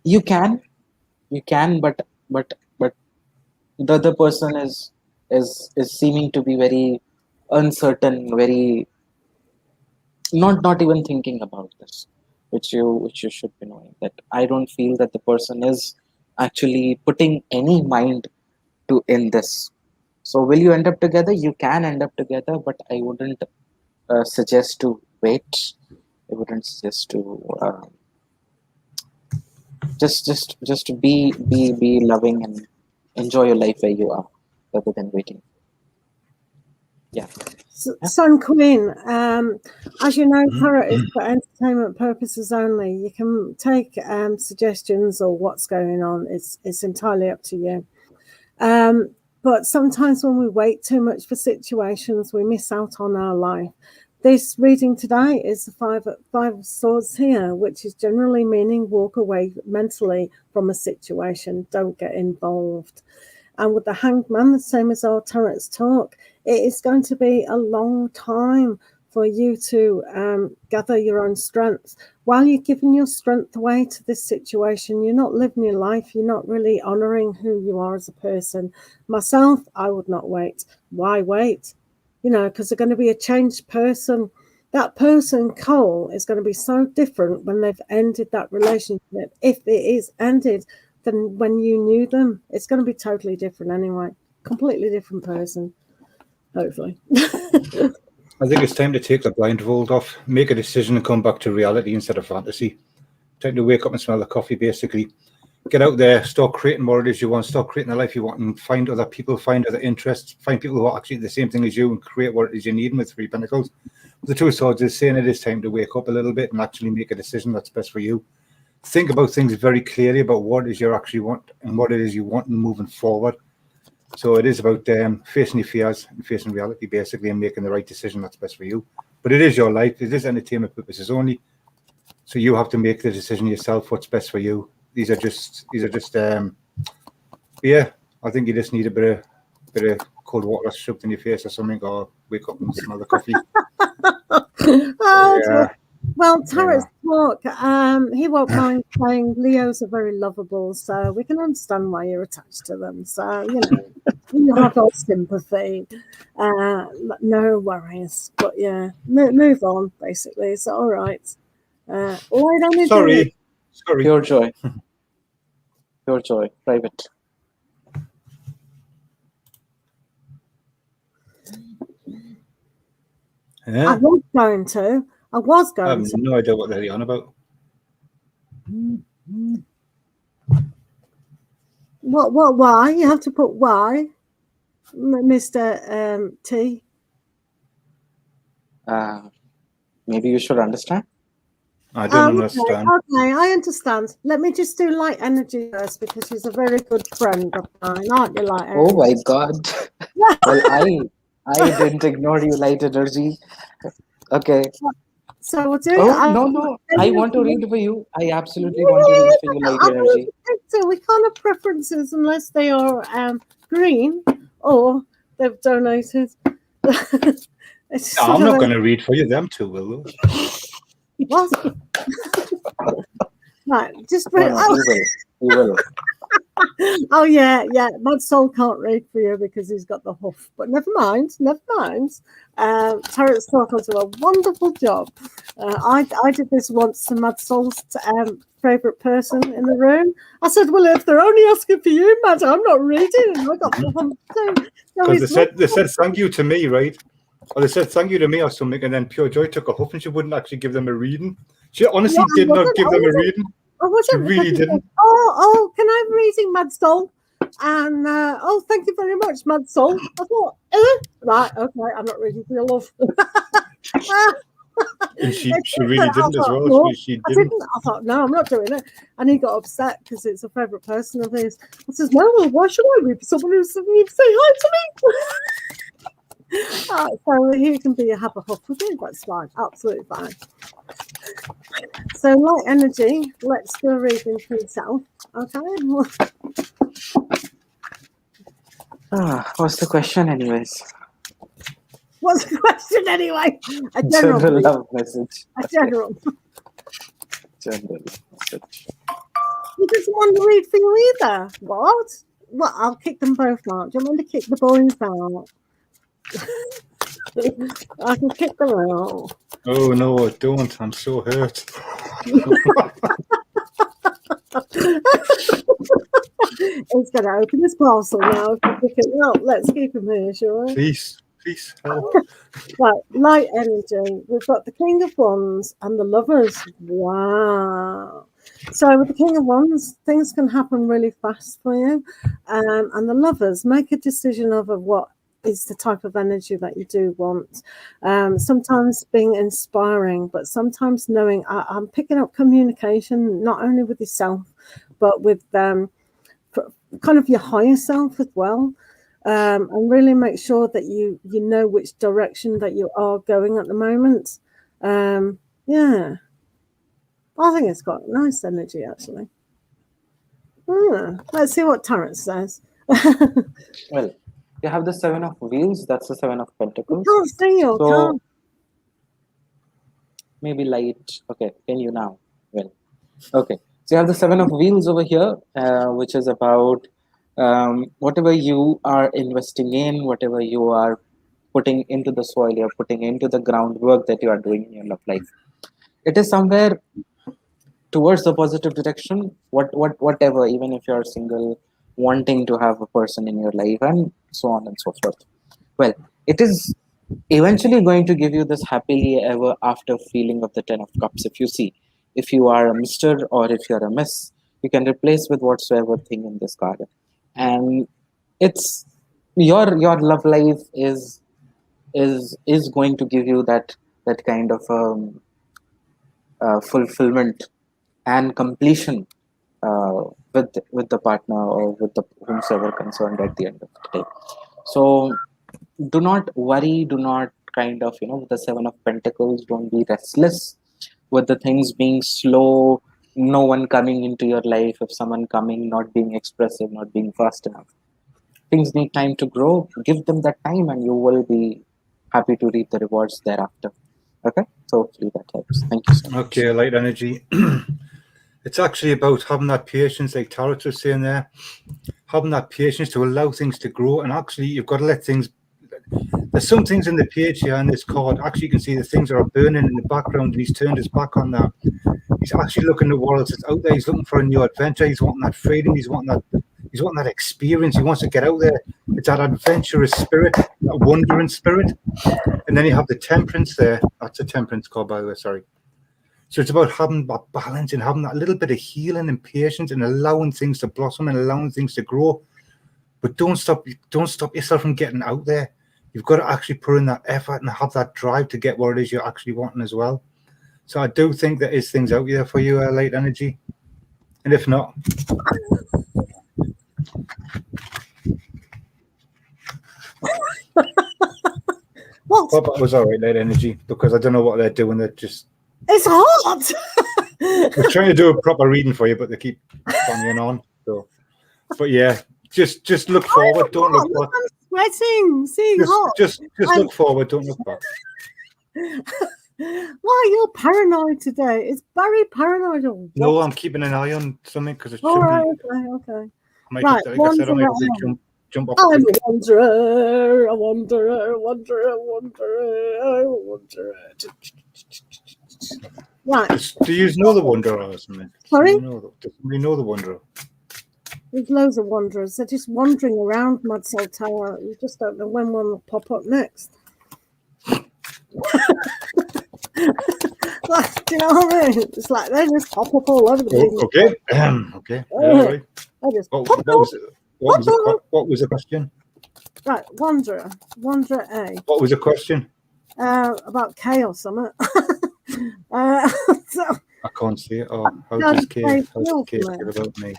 you can, but the other person is seeming to be very uncertain, very not even thinking about this, which you should be knowing, that I don't feel that the person is actually putting any mind to in this. So will you end up together? You can end up together, but I wouldn't suggest to wait. I wouldn't suggest to just to be loving and enjoy your life where you are, rather than waiting. Yeah. Sun Queen, as you know, tarot is for entertainment purposes only. You can take suggestions or what's going on. It's entirely up to you. But sometimes when we wait too much for situations, we miss out on our life. This reading today is the five of swords here, which is generally meaning walk away mentally from a situation. Don't get involved. And with the hanged man, the same as our tarot's talk, it is going to be a long time for you to gather your own strength. While you're giving your strength away to this situation, you're not living your life. You're not really honouring who you are as a person. Myself, I would not wait. Why wait? You know, because they're going to be a changed person. That person, Cole, is going to be so different when they've ended that relationship. If it is ended, then when you knew them, it's going to be totally different anyway. Completely different person, hopefully. I think it's time to take the blindfold off, make a decision and come back to reality instead of fantasy. Time to wake up and smell the coffee, basically. Get out there, start creating what it is you want, start creating the life you want, and find other people, find other interests, find people who are actually the same thing as you, and create what it is you need with Three Pentacles. The Two of Swords is saying it is time to wake up a little bit and actually make a decision that's best for you. Think about things very clearly about what it is you actually want and what it is you want and moving forward. So it is about facing your fears and facing reality, basically, and making the right decision that's best for you. But it is your life. It is entertainment purposes only. So you have to make the decision yourself what's best for you. These are just yeah, I think you just need a bit of cold water shoved in your face or something, or wake up and smell the coffee. Yeah. Well, Tarot's talk, he won't mind saying Leos are very lovable, so we can understand why you're attached to them. So, you know, you have our sympathy. No worries. But yeah, move on, basically. It's all right. Sorry. Pure joy. Pure joy. Private. Yeah. I was going to. I have no idea what they're on about. What, why? You have to put why, Mr. T. Maybe you should understand. I don't understand. Okay, I understand. Let me just do light energy first, because she's a very good friend of mine, aren't you, light energy? Oh my God. Well, I didn't ignore you, light energy. Okay. So we'll do. No. I want to read for you. I absolutely want to read for you, light energy. So we can't have preferences unless they are green or they've donated. I'm not going to read for you. Them two will. What? Right, just You will. Oh yeah. Mad Soul can't read for you because he's got the huff. But never mind. Tarot's Talk will do a wonderful job. I did this once to Mad Soul's favourite person in the room. I said, well, if they're only asking for you, Mad, I'm not reading. And I got the hump too. Because they said thank you to me, right? Or they said thank you to me or something, and then Pure Joy took a huff and she wouldn't actually give them a reading. She honestly did not give them a reading. was She it? really didn't. Oh, can I have a reading, Mad Soul? And thank you very much, Mad Soul. I thought, right, okay, I'm not reading for your love. And she It's really different. I didn't as thought, well. no, She I didn't. didn't. I thought, no, I'm not doing it. And he got upset because it's a favourite person of his. I says, no, well, why should I read for someone who's need to say hi to me? So he can be a Haberhuff with me. That's fine, absolutely fine. So light energy. Let's do a reading for yourself. Okay. What's the question, anyways? What's the question anyway? A general. General love message. A general. General love message. He doesn't want to read for you either. What? Well, I'll kick them both out. Do you want me to kick the boys out? I can kick them out. Oh no, don't! I'm so hurt. He's going to open his parcel now. Well, let's keep him here, shall we? Please help. Right, light energy. We've got the King of Wands and the Lovers. Wow. So with the King of Wands, things can happen really fast for you. And the Lovers, make a decision of what is the type of energy that you do want. Sometimes being inspiring, but sometimes knowing I'm picking up communication, not only with yourself, but with kind of your higher self as well. And really make sure that you know which direction that you are going at the moment. Yeah, I think it's got nice energy actually. Let's see what Tarot says. Well, you have the Seven of Wheels. That's the Seven of Pentacles. Can't see you. So Can't. maybe light. Okay, can you now? Well, okay. So you have the Seven of Wheels over here, which is about whatever you are investing in, whatever you are putting into the soil, you're putting into the groundwork that you are doing in your love life. It is somewhere towards the positive direction. Whatever, even if you're single, wanting to have a person in your life, and so on and so forth. Well, it is eventually going to give you this happily ever after feeling of the Ten of Cups. If you see, if you are a Mr. or if you're a Miss, you can replace with whatsoever thing in this card. And it's your love life is going to give you that kind of fulfillment and completion with the partner or with the whomsoever concerned at the end of the day. So do not worry, do not kind of, with the Seven of Pentacles, don't be restless with the things being slow, no one coming into your life, if someone coming, not being expressive, not being fast enough. Things need time to grow. Give them that time and you will be happy to reap the rewards thereafter. Okay, so hopefully that helps. Thank you so much. Okay, light energy. It's actually about having that patience, like Tarot was saying there, having that patience to allow things to grow. And actually, you've got to let things. There's some things in the page here on this card. Actually, you can see the things that are burning in the background, and he's turned his back on that. He's actually looking at what else is out there. He's looking for a new adventure. He's wanting that freedom. He's wanting that experience. He wants to get out there. It's that adventurous spirit, that wandering spirit. And then you have the Temperance there. That's a Temperance card, by the way. Sorry. So it's about having that balance and having that little bit of healing and patience and allowing things to blossom and allowing things to grow. But don't stop yourself from getting out there. You've got to actually put in that effort and have that drive to get what it is you're actually wanting as well. So I do think there is things out there for you, light energy. And if not, What? well, that was all right, light energy, because I don't know what they're doing. They're just It's hot. they're trying to do a proper reading for you, but they keep banging on. So, but yeah, just look forward. Don't look back. I'm sweating. Seeing hot. Just look forward. Don't look back. Why you're paranoid today? It's very paranoid. No, I'm keeping an eye on something because it should All right. be. Okay. I might, Right, like I said, I might jump off. I'm a wanderer, a wanderer, wanderer, wanderer, wanderer. Right. Do you know the Wanderer or something? Sorry? Does somebody know the Wanderer? There's loads of wanderers. They're just wandering around MADSOLTAROT. You just don't know when one will pop up next. Do you know what I mean? It's like they just pop up all over the place. Okay. Okay. Yeah, right. They just What, pop what was up. what was the question? Right, Wanderer A. What was the question? About K or something. So, I can't see it. Oh, how how does does Kay K feel feel from it? about me?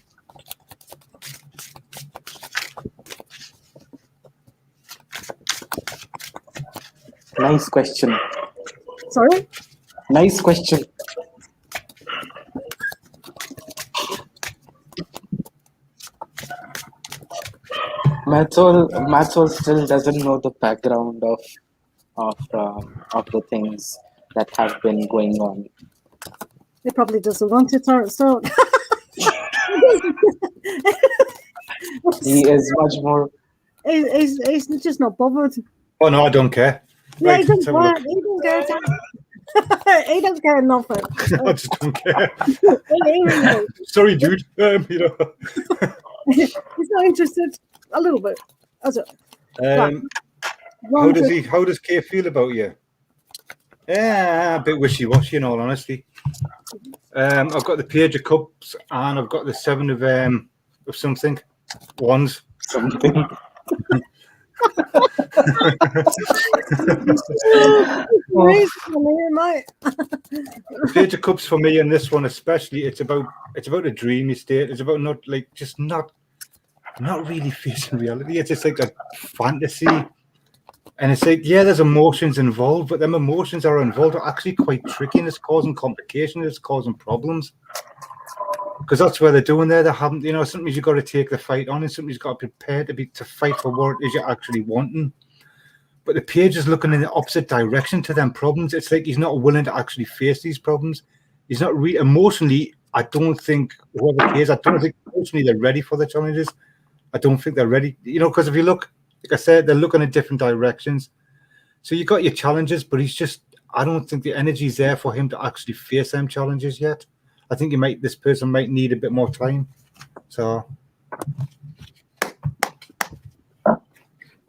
Nice question. Sorry? Nice question. Matsol still doesn't know the background of the things that have been going on. He probably doesn't want it, Tarot. He is much more. He's just not bothered. Oh no, I don't care. Yeah, Right, he doesn't let's have a look. care. He doesn't care. He doesn't care nothing. I just don't care. He really doesn't. Sorry, dude. He's not interested. A little bit. That's it. How does Kay feel about you? Yeah, a bit wishy-washy in all honesty. I've got the Page of Cups and I've got the Seven of something. Wands. Something. The Page of Cups for me and this one especially, it's about a dreamy state. It's about not really facing reality. It's just like a fantasy. And it's like, yeah, there's emotions involved, but them emotions are actually quite tricky and it's causing complications, it's causing problems. Because that's where they're doing there. They haven't, sometimes you've got to take the fight on and sometimes you've got to prepare to fight for what it is you're actually wanting. But the Page is looking in the opposite direction to them problems. It's like he's not willing to actually face these problems. He's not emotionally, I don't think emotionally they're ready for the challenges. I don't think they're ready. Because if you look, like I said, they're looking at different directions. So you got your challenges, but I don't think the energy's there for him to actually face them challenges yet. I think this person might need a bit more time. So.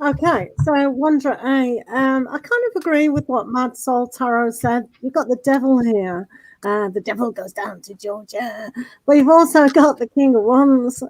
Okay, so Wanderer A. I kind of agree with what Mad Soul Tarot said. You've got the devil here. The devil goes down to Georgia. But you've also got the King of Wands.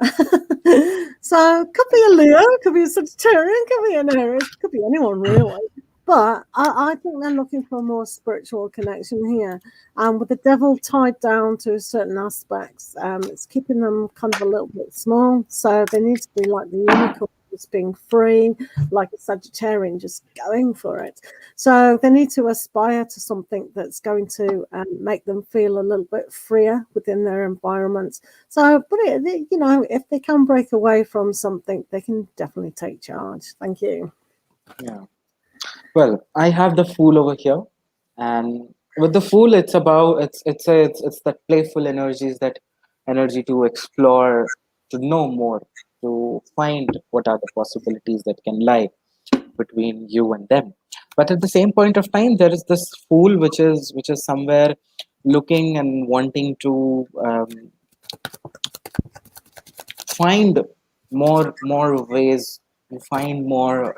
So could be a Leo, could be a Sagittarian, could be an Aries, could be anyone really. But I think they're looking for a more spiritual connection here. With the devil tied down to certain aspects, it's keeping them kind of a little bit small. So they need to be like the unicorn, just being free, like a Sagittarian, just going for it. So they need to aspire to something that's going to make them feel a little bit freer within their environment. So, but if they can break away from something, they can definitely take charge. Thank you. Yeah. Well, I have the Fool over here, and with the Fool, it's that playful energies, that energy to explore, to know more, to find what are the possibilities that can lie between you and them. But at the same point of time, there is this Fool which is somewhere looking and wanting to find more ways, and find more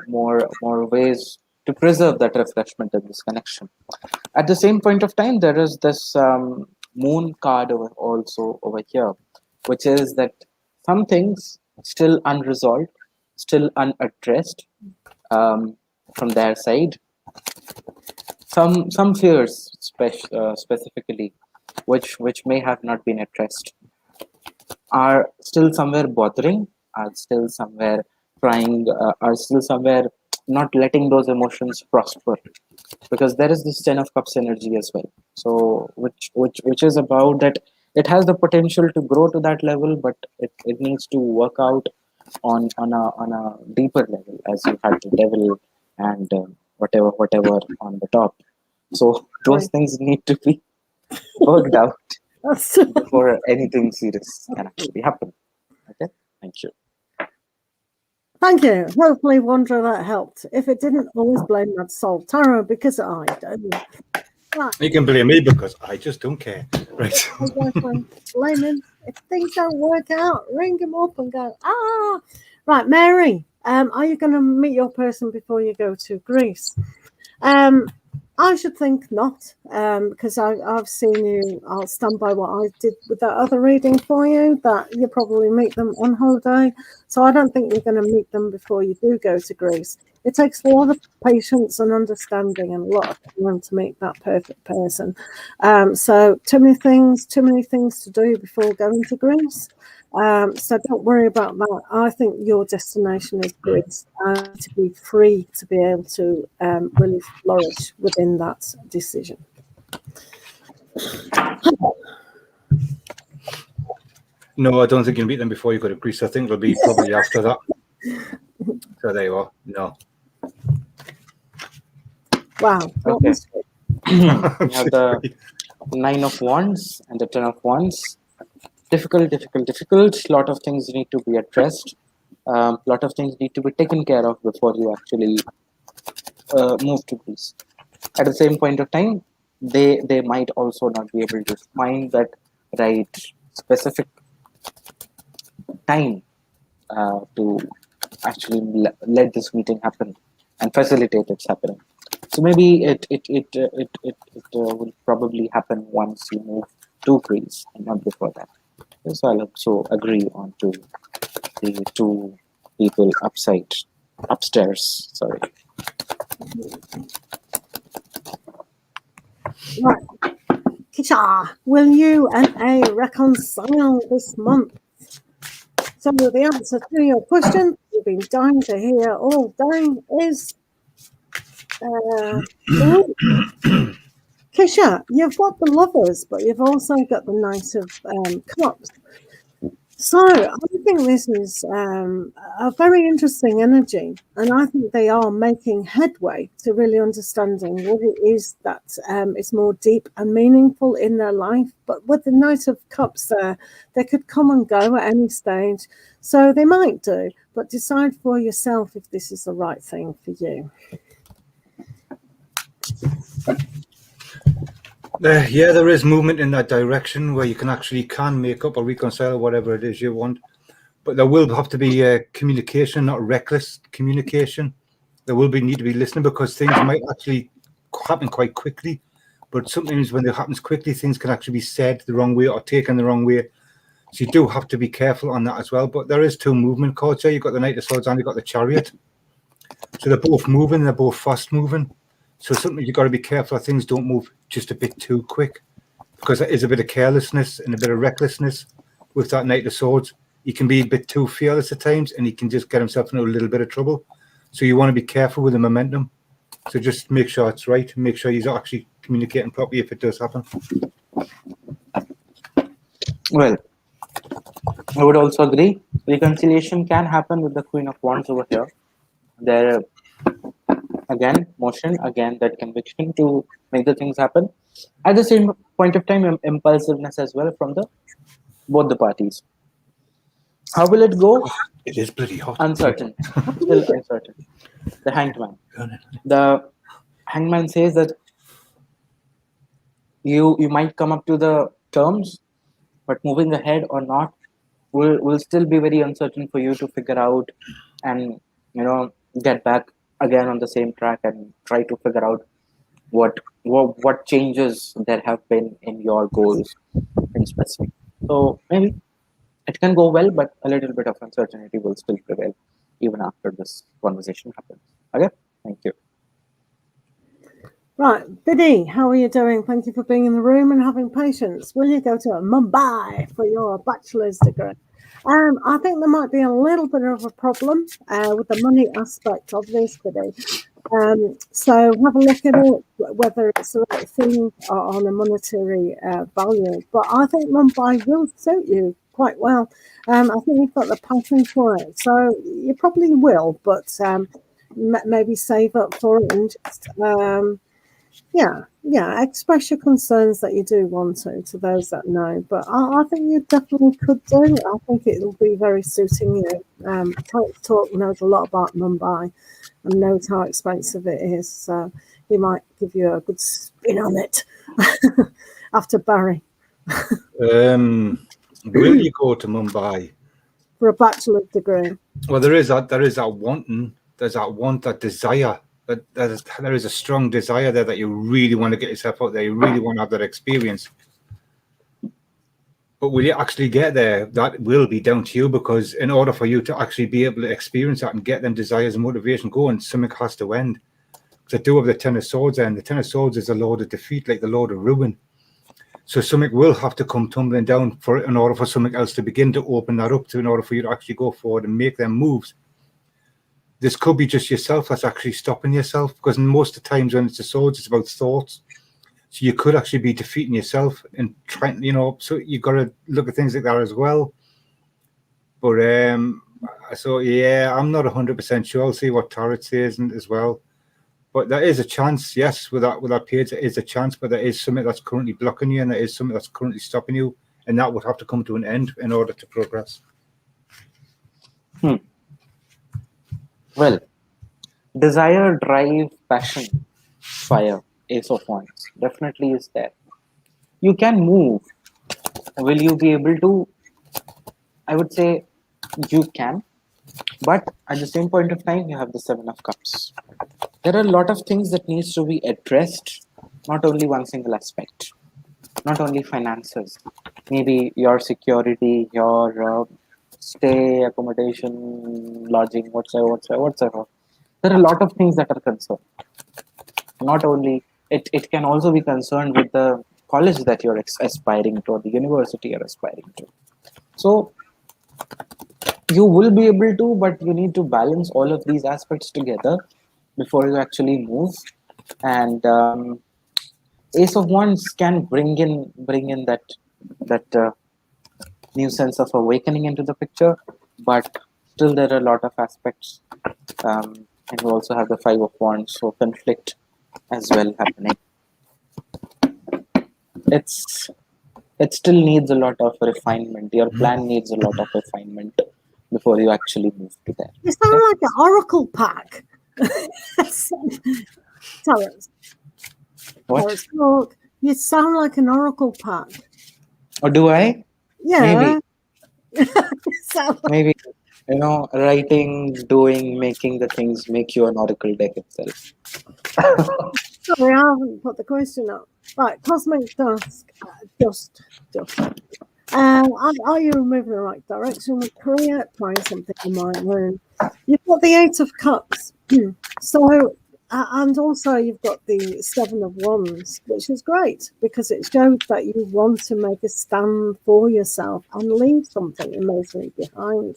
ways to preserve that refreshment and this connection. At the same point of time, there is this Moon card also over here, which is that some things still unresolved, still unaddressed from their side. Some fears, specifically, which may have not been addressed, are still somewhere bothering, are still somewhere trying, are still somewhere not letting those emotions prosper, because there is this Ten of Cups energy as well. So which is about that it has the potential to grow to that level, but it needs to work out on a deeper level, as you had the Devil and whatever on the top. So those things need to be worked out before anything serious can actually happen. Okay, thank you. Thank you. Hopefully, Wanderer, that helped. If it didn't, always blame Mad Soul Tarot, because I don't. Right. You can blame me because I just don't care. Right. Blame him. If things don't work out, ring him up and go, ah. Right, Mary, are you going to meet your person before you go to Greece? I should think not, because I've seen you. I'll stand by what I did with that other reading for you, that you probably meet them on holiday. So I don't think you're going to meet them before you do go to Greece. It takes a lot of patience and understanding and a lot of time to meet that perfect person. So too many things to do before going to Greece. So don't worry about that. I think your destination is Greece, and to be free to be able to really flourish within that decision. No, I don't think you'll meet them before you go to Greece. I think it'll be probably after that. So there you are. No. Wow. Okay. We have the 9 of Wands and the 10 of Wands. Difficult. Lot of things need to be addressed. Lot of things need to be taken care of before you actually move to Greece. At the same point of time, they might also not be able to find that right specific time to actually let this meeting happen and facilitate its happening. So maybe it will probably happen once you move to Greece and not before that. So I'll also agree on to the two people upstairs. Sorry. Right. Kisha, will you and A reconcile this month? So the answer to your question you've been dying to hear all day is Kisha, you've got the Lovers, but you've also got the Knight of Cups. So I think this is a very interesting energy, and I think they are making headway to really understanding what it is that is more deep and meaningful in their life. But with the Knight of Cups there, they could come and go at any stage. So they might do, but decide for yourself if this is the right thing for you. Yeah, there is movement in that direction where you can make up or reconcile whatever it is you want. But there will have to be communication, not reckless communication. There will need to be listening, because things might actually happen quite quickly. But sometimes when it happens quickly, things can actually be said the wrong way or taken the wrong way. So you do have to be careful on that as well. But there is two movement cards here. You've got the Knight of Swords and you've got the Chariot. So they're both moving. They're both fast moving. So something you've got to be careful that things don't move just a bit too quick, because there is a bit of carelessness and a bit of recklessness with that Knight of Swords. He can be a bit too fearless at times, and he can just get himself into a little bit of trouble. So you want to be careful with the momentum. So just make sure it's right, and make sure he's actually communicating properly if it does happen. Well, I would also agree. Reconciliation can happen with the Queen of Wands over here. There, again, motion, again, that conviction to make the things happen. At the same point of time, impulsiveness as well from both the parties. How will it go? It is bloody hot. Uncertain. Still uncertain. The Hanged Man. The Hanged Man says that you might come up to the terms, but moving ahead or not will still be very uncertain for you to figure out and get back again on the same track and try to figure out what changes there have been in your goals in specific. So maybe it can go well, but a little bit of uncertainty will still prevail even after this conversation happens. Okay, thank you. Right, Biddy, how are you doing? Thank you for being in the room and having patience. Will you go to Mumbai for your bachelor's degree? I think there might be a little bit of a problem with the money aspect of this, Biddy. So have a look at it, whether it's the right thing or on a monetary value. But I think Mumbai will suit you quite well. I think you've got the passion for it, so you probably will. But maybe save up for it and just express your concerns that you do want to those that know. But I think you definitely could do. I think it'll be very suiting you. TAROTSTALK knows a lot about Mumbai and knows how expensive it is, so he might give you a good spin on it after Barry. Will you go to Mumbai for a bachelor's degree? Well, there is that wanting. There's that want, that desire But there is a strong desire there that you really want to get yourself out there. You really want to have that experience. But will you actually get there? That will be down to you, because in order for you to actually be able to experience that and get them desires and motivation going, something has to end. Because I do have the Ten of Swords there, and the Ten of Swords is the Lord of Defeat, like the Lord of Ruin. So something will have to come tumbling down in order for something else to begin to open that up, in order for you to actually go forward and make them moves. This could be just yourself that's actually stopping yourself, because most of the times when it's the swords, it's about thoughts. So you could actually be defeating yourself and trying, so you've got to look at things like that as well. But so yeah, I'm not 100% sure. I'll see what Tarot says as well. But there is a chance, yes, with that page, there is a chance, but there is something that's currently blocking you, and there is something that's currently stopping you, and that would have to come to an end in order to progress. Well, desire, drive, passion, fire, Ace of Wands definitely is there. You can move. Will you be able to? I would say you can, but at the same point of time, you have the Seven of Cups. There are a lot of things that needs to be addressed, not only one single aspect, not only finances, maybe your security, your stay, accommodation, lodging, whatsoever. There are a lot of things that are concerned. Not only, it can also be concerned with the college that you're aspiring to, or the university you're aspiring to. So you will be able to, but you need to balance all of these aspects together before you actually move. And Ace of Wands can bring in that new sense of awakening into the picture, but still there are a lot of aspects, and you also have the Five of Wands, so conflict as well happening. It still needs a lot of refinement. Your plan needs a lot of refinement before you actually move to there. You sound like an oracle pack. Tarot. What? Look, you sound like an oracle pack. Or do I? Yeah. Maybe, writing, doing, making the things make you an oracle deck itself. Sorry, I haven't put the question up. Right, cosmic dusk. Are you moving in the right direction with career? Trying something you might learn. You've got the Eight of Cups. So, and also you've got the Seven of Wands, which is great because it shows that you want to make a stand for yourself and leave something emotionally behind.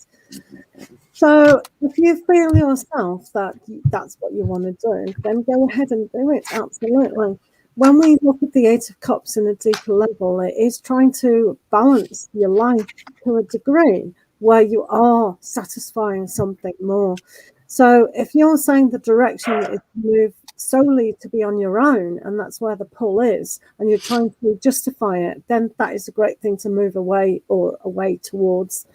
So if you feel yourself that that's what you want to do, then go ahead and do it. Absolutely. When we look at the Eight of Cups in a deeper level, it is trying to balance your life to a degree where you are satisfying something more. So if you're saying the direction is to move solely to be on your own, and that's where the pull is, and you're trying to justify it, then that is a great thing to move away towards.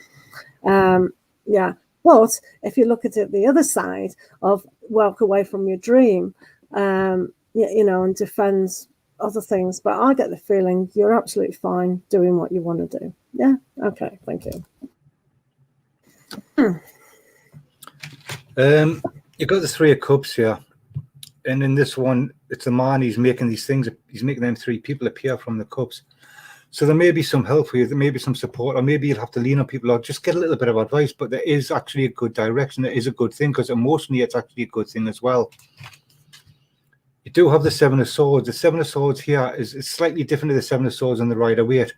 Yeah. But if you look at it the other side of walk away from your dream, and defend other things. But I get the feeling you're absolutely fine doing what you want to do. Yeah? Okay, thank you. You've got the Three of Cups here. And in this one, it's a man, he's making these things, he's making them three people appear from the cups. So there may be some help for you, there may be some support, or maybe you'll have to lean on people or just get a little bit of advice, but there is actually a good direction. There is a good thing, because emotionally it's actually a good thing as well. You do have the Seven of Swords. The Seven of Swords here is slightly different to the Seven of Swords on the Rider-Waite.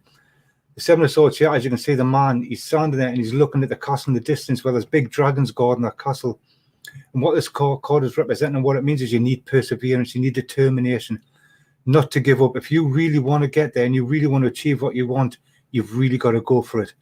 The Seven of Swords here, as you can see, the man, he's standing there and he's looking at the castle in the distance where there's big dragons guarding that castle. And what this card is representing, and what it means is you need perseverance, you need determination, not to give up. If you really want to get there and you really want to achieve what you want, you've really got to go for it.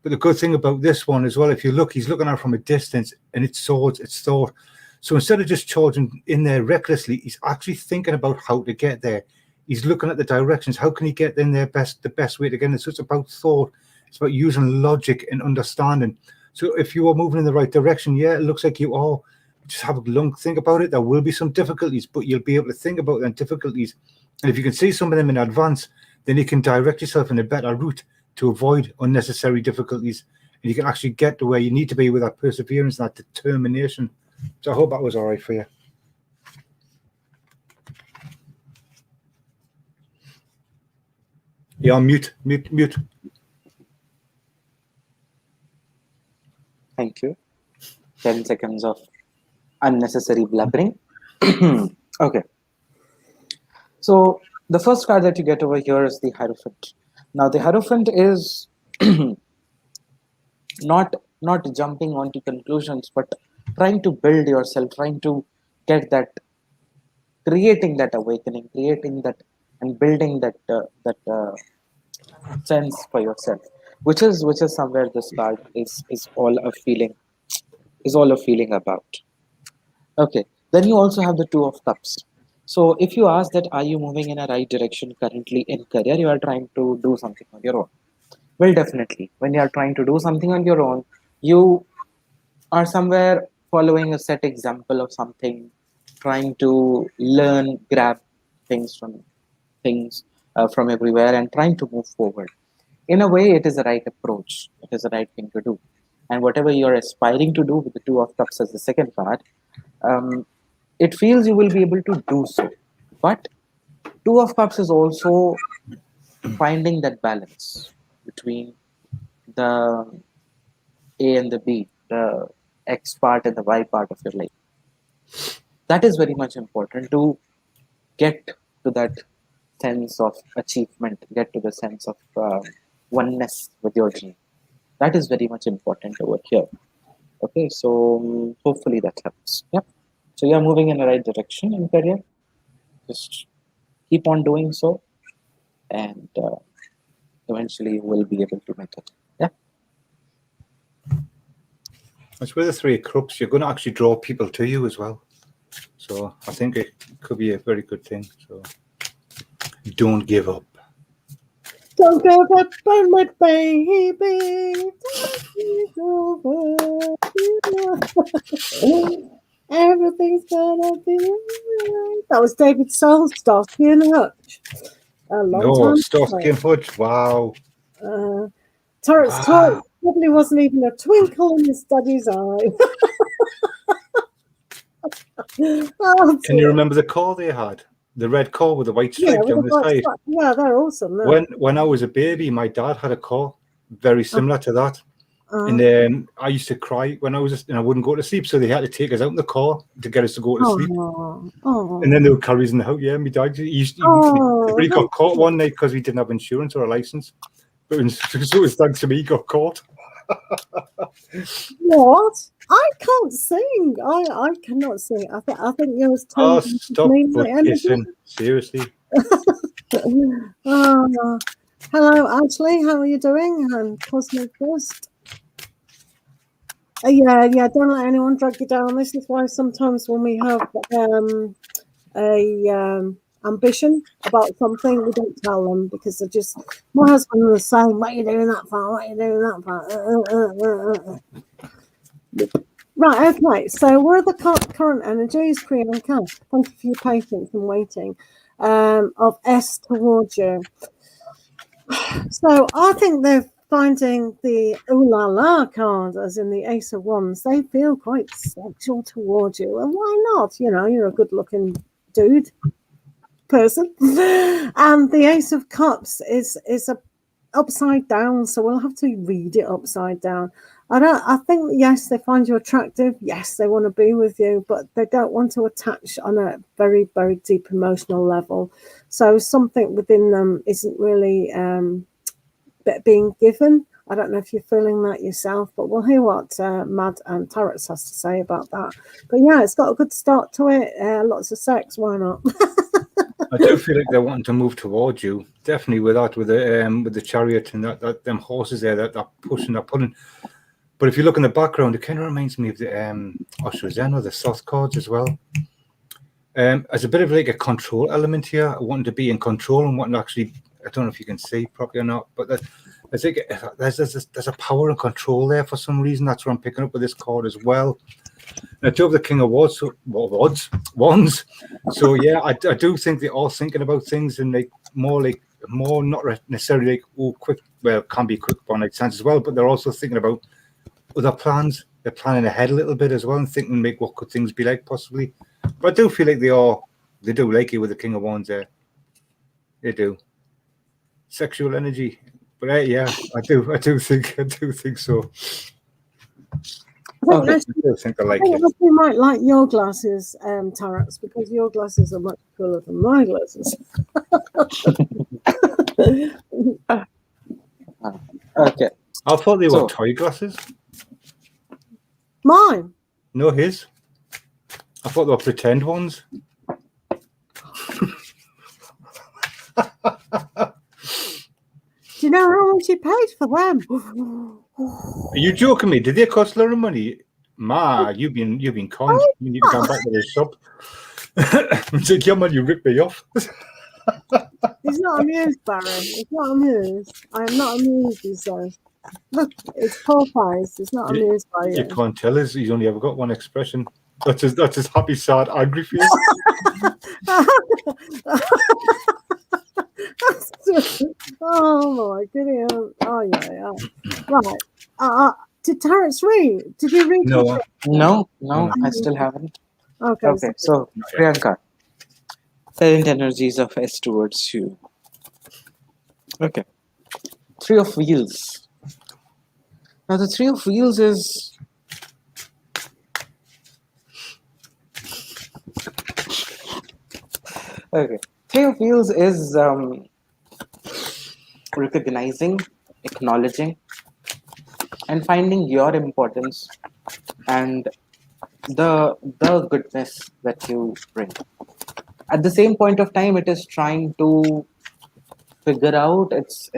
But the good thing about this one as well, if you look, he's looking at it from a distance, and it's swords, it's thought. So instead of just charging in there recklessly, he's actually thinking about how to get there. He's looking at the directions. How can he get in there the best way to get in? So it's about thought. It's about using logic and understanding. So if you are moving in the right direction, yeah, it looks like you are. Just have a long think about it. There will be some difficulties, but you'll be able to think about them difficulties. And if you can see some of them in advance, then you can direct yourself in a better route to avoid unnecessary difficulties. And you can actually get to where you need to be with that perseverance and that determination. So I hope that was all right for you. You're on mute. Mute. Thank you. 10 seconds of unnecessary blabbering. Okay. So the first card that you get over here is the Hierophant. Now the Hierophant is not jumping onto conclusions, but trying to build yourself, trying to get that, creating that awakening, creating that, and building that sense for yourself, which is somewhere this card is all a feeling, about. Okay, then you also have the Two of Cups. So if you ask that, are you moving in a right direction currently in career? You are trying to do something on your own. Well, definitely, when you are trying to do something on your own, you are somewhere following a set example of something, trying to learn, grab things from everywhere, and trying to move forward. In a way, it is the right approach. It is the right thing to do. And whatever you're aspiring to do with the Two of Cups as the second card, it feels you will be able to do so. But Two of Cups is also finding that balance between the A and the B, the X part and the Y part of your life. That is very much important to get to that sense of achievement, get to the sense of oneness with your dream. That is very much important over here. Okay, so hopefully that helps. Yep. So you're moving in the right direction in career. Just keep on doing so, and eventually you will be able to make it. Yeah. That's with the Three of Cups. You're going to actually draw people to you as well. So I think it could be a very good thing. So don't give up. Don't give up on my baby. Don't everything's gonna be alright. That was David Soul's Starsky and Hutch. A long time Starsky and Hutch. Wow. Tarot's Talk probably wasn't even a twinkle in his daddy's eye. Can you remember the car they had? The red car with the white stripe down the side. Yeah, they're awesome. When I was a baby, my dad had a car very similar to that. And then I used to cry when I wouldn't go to sleep, so they had to take us out in the car to get us to go to sleep. And then they would carry us in the house. Yeah, my dad he got caught one night because we didn't have insurance or a license. But so it's thanks to me, he got caught. What? I can't sing. I cannot sing. I think you was telling me. Stop kissing. Seriously. Hello, Ashley. How are you doing? And Cosmic Ghost. Yeah. Don't let anyone drag you down. This is why sometimes when we have ambition about something, we don't tell them because they're just. My husband was saying, "What are you doing that for? What are you doing that for?" Right. Okay. So, where are the current energies, Priyanka? Thank you for your patience and waiting. Of S towards you. So, I think they're finding the ooh la la card, as in the Ace of Wands. They feel quite sexual towards you, and why not? You know, you're a good-looking dude. Person, and the Ace of Cups is a upside down, so we'll have to read it upside down. I think yes, they find you attractive, yes, they want to be with you, but they don't want to attach on a very, very deep emotional level. So something within them isn't really being given. I don't know if you're feeling that yourself, but we'll hear what Mad and Tarots has to say about that. But yeah, it's got a good start to it. Lots of sex, why not? I do feel like they're wanting to move towards you. Definitely with the chariot and that them horses there that are pushing, they're pulling. But if you look in the background, it kind of reminds me of the Oshuzen or the Soth cards as well. There's a bit of like a control element here, wanting to be in control and wanting to actually. I don't know if you can see properly or not, but there's a power and control there for some reason. That's what I'm picking up with this card as well. Now, two of the King of Wands. So yeah, I do think they're all thinking about things and more not necessarily quick. Well, can be quick one night stands as well, but they're also thinking about other plans. They're planning ahead a little bit as well and thinking what could things be like possibly. But I do feel like they do like you with the King of Wands there. They do. sexual energy. But yeah, I do think so. Okay. I do think I like I think it. we might like your glasses, tarots, because your glasses are much cooler than my glasses. Okay. I thought they were So- toy glasses. Mine. No, his. I thought they were pretend ones. Do you know how much you paid for them? Are you joking me? Did they cost a lot of money? Ma, you've been conned. You need to come back to the shop. Said, yeah, man, you ripped me off. He's not amused, Barry. He's not amused. I am not amused, he says. Look, it's Popeyes. He's not amused by You you. can't tell us. He's only ever got one expression. That's his happy, sad, angry face. Oh my goodness. Oh yeah. Right. Did Terrence read? Did you read? No. No, I still haven't. Okay. Okay, so Priyanka, silent energies of S towards you. Okay, Three of Wheels. Now the Three of Wheels is okay. Three of Wheels is recognizing, acknowledging, and finding your importance and the goodness that you bring. At the same point of time, it is trying to figure out. It's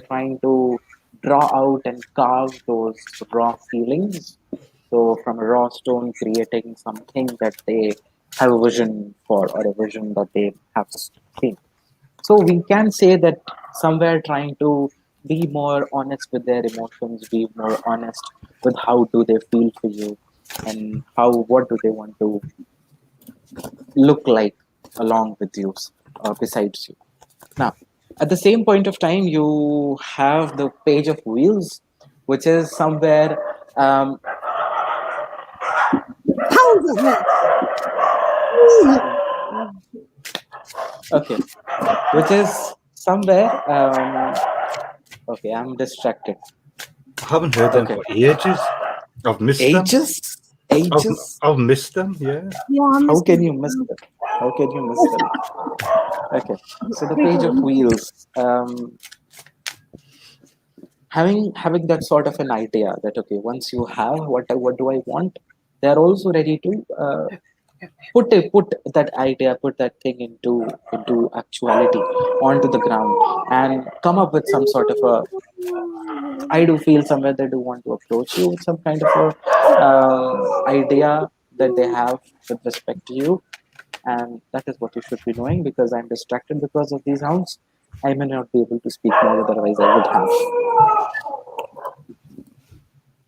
trying to draw out and carve those raw feelings. So from a raw stone, creating something that they have a vision for, or a vision that they have seen. So we can say that somewhere trying to be more honest with their emotions, be more honest with how do they feel for you, and what do they want to look like along with you or besides you. Now, at the same point of time, you have the Page of Wheels, which is somewhere okay, which is somewhere okay, I'm distracted. I haven't heard them for ages. I've missed them. Ages. I've missed them. Yeah. How can you miss them? How can you miss them? Okay, so the Page of Wheels. Having that sort of an idea that okay, once you have what do I want, they're also ready to put that idea, put that thing into actuality, onto the ground, and come up with some sort of a. I do feel somewhere they do want to approach you with some kind of a idea that they have with respect to you, and that is what you should be doing. Because I'm distracted because of these hounds, I may not be able to speak more, otherwise I would have.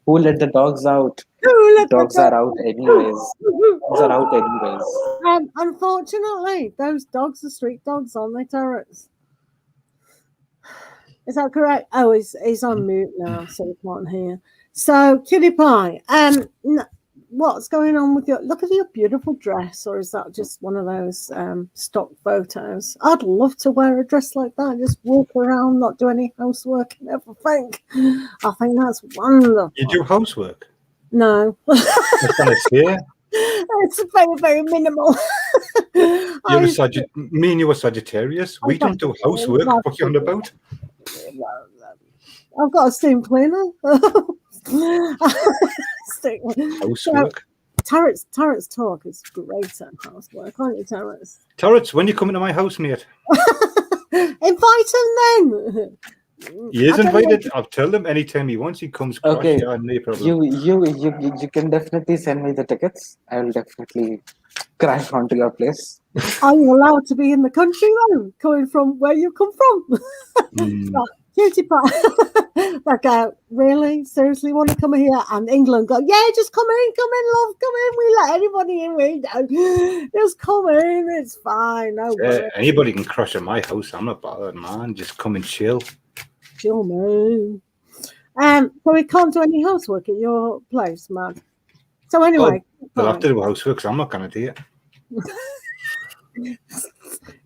Who let the dogs out? Dogs are out anyways. Dogs are out anyways. Unfortunately, those dogs are street dogs, aren't they, Terrence? Is that correct? Oh, he's on mute now, so we can't hear. So, Kitty Pie, what's going on with look at your beautiful dress, or is that just one of those stock photos? I'd love to wear a dress like that, just walk around, not do any housework and everything. I think that's wonderful. You do housework? No. That's what I say. It's very, very minimal. Me and you are Sagittarius. We don't do housework. What you on about? I've got a steam cleaner. Housework. Tarot's talk is great at housework, aren't you, Tarot? Tarots, when you coming to my house, mate? Invite him then. He is invited. I'll tell him anytime he wants. He comes. Okay. No problem. You can definitely send me the tickets. I will definitely crash onto your place. Are you allowed to be in the country though? Coming from where you come from? Cutie pie. Like, really? Seriously want to come here? And England go, yeah, just come in, love, come in. We let anybody in, we don't. Just come in, it's fine. No worries. Anybody can crash at my house. I'm not bothered, man. Just come and chill. Chill, man. So we can't do any housework at your place, man. So anyway. They'll have to do housework, so I'm not going to do it.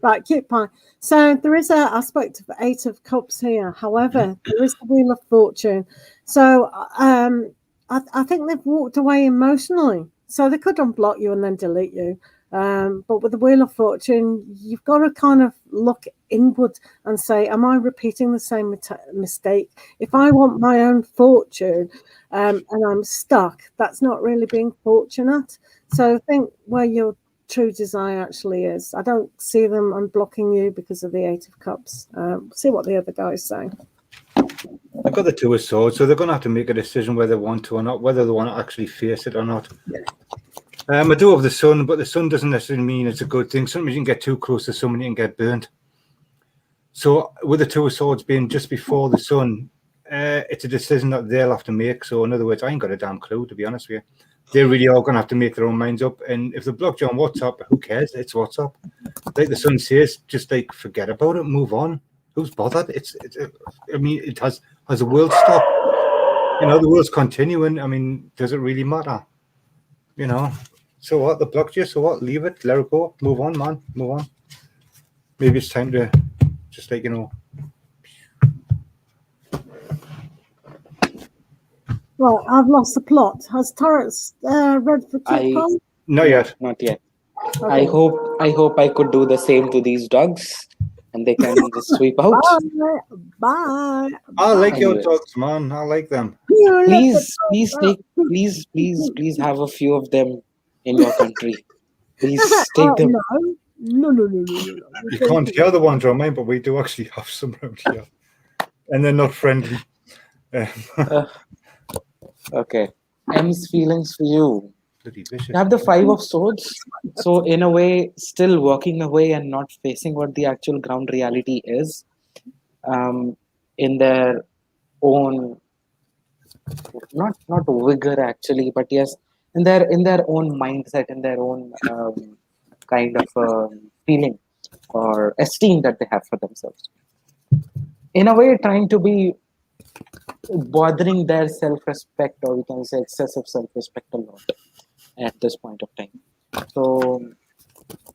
Right, cute pie. So there is an aspect of Eight of Cups here. However, there is the Wheel of Fortune. So I think they've walked away emotionally. So they could unblock you and then delete you. But with the Wheel of Fortune, you've got to kind of look inward and say, am I repeating the same mistake? If I want my own fortune and I'm stuck, that's not really being fortunate. So think where your true desire actually is. I don't see them unblocking you because of the Eight of Cups. See what the other guys say. I've got the Two of Swords, so they're going to have to make a decision whether they want to or not, whether they want to actually face it or not. I do have the Sun, but the Sun doesn't necessarily mean it's a good thing. Sometimes you can get too close to someone, you can get burnt. So with the Two of Swords being just before the Sun, it's a decision that they'll have to make. So in other words, I ain't got a damn clue, to be honest with you. They really are going to have to make their own minds up. And if they block you on WhatsApp, who cares? It's WhatsApp. Like the Sun says, just like forget about it, move on. Who's bothered? I mean, it has the world stopped? You know, the world's continuing. I mean, does it really matter? You know, so what? They blocked you, so what? Leave it, let it go, move on, man, move on. Maybe it's time to just like, you know. Right, I've lost the plot. Has Tarots read for cute pie? Not yet. Not yet. Okay. I hope I could do the same to these dogs, and they can just sweep out. Bye. I like your Anyways. dogs, man. I like them. Please have a few of them in your country. Please take them. No. You can't hear the ones around mine, but we do actually have some around here, and they're not friendly. Okay. M's feelings for you. Bloody vicious. You have the Five of Swords. So in a way, still walking away and not facing what the actual ground reality is. In their own, not vigor actually, but yes, in their own mindset, in their own kind of feeling or esteem that they have for themselves. In a way, trying to be bothering their self-respect, or we can say excessive self-respect a lot at this point of time. So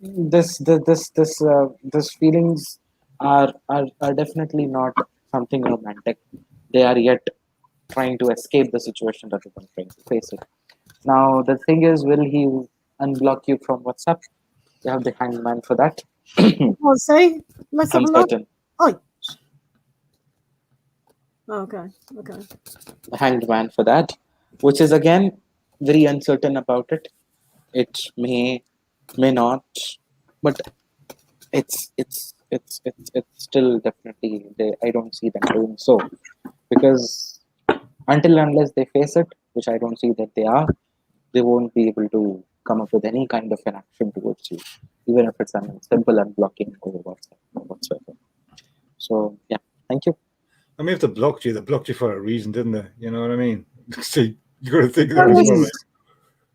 this feelings are definitely not something romantic. They are yet trying to escape the situation rather than trying to face it. Now the thing is, will he unblock you from WhatsApp? You have the Hangman for that. Well, see, let's have a look. Uncertain. Oh. Okay. The Hanged Man for that, which is again very uncertain about it. It may not, but it's still definitely I don't see them doing so, because until unless they face it, which I don't see that they are, they won't be able to come up with any kind of an action towards you, even if it's a simple unblocking over WhatsApp or whatsoever. So yeah, thank you. I mean, if they blocked you for a reason, didn't they? You know what I mean? See, you got to think of that as well.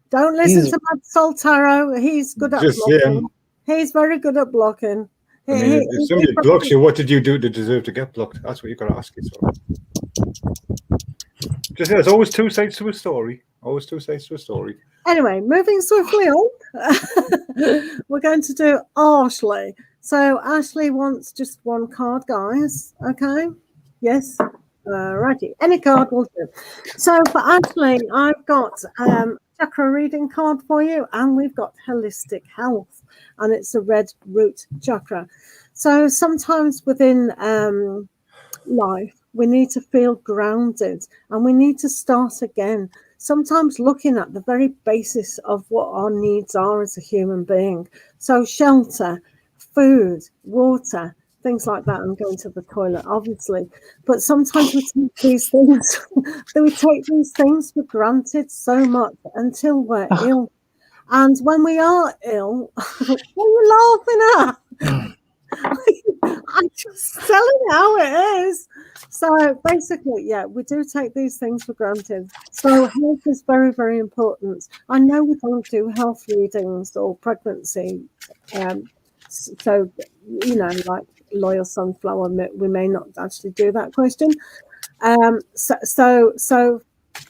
Don't listen to MADSOLTAROT. He's good at blocking. He's very good at blocking. I mean, if somebody blocks you, what did you do to deserve to get blocked? That's what you've got to ask yourself. Just there's always two sides to a story. Always two sides to a story. Anyway, moving swiftly on, we're going to do Ashley. So Ashley wants just one card, guys. Okay. Yes. Righty. Any card will do. So for Ashley, I've got chakra reading card for you, and we've got holistic health, and it's a red root chakra. So sometimes within life, we need to feel grounded, and we need to start again. Sometimes looking at the very basis of what our needs are as a human being. So shelter, food, water, things like that. I'm going to the toilet, obviously. But sometimes we take these things, for granted so much until we're ill. And when we are ill, what are you laughing at? I'm just telling you how it is. So basically, yeah, we do take these things for granted. So health is very, very important. I know we don't do health readings or pregnancy. So, you know, like Loyal Sunflower, we may not actually do that question. So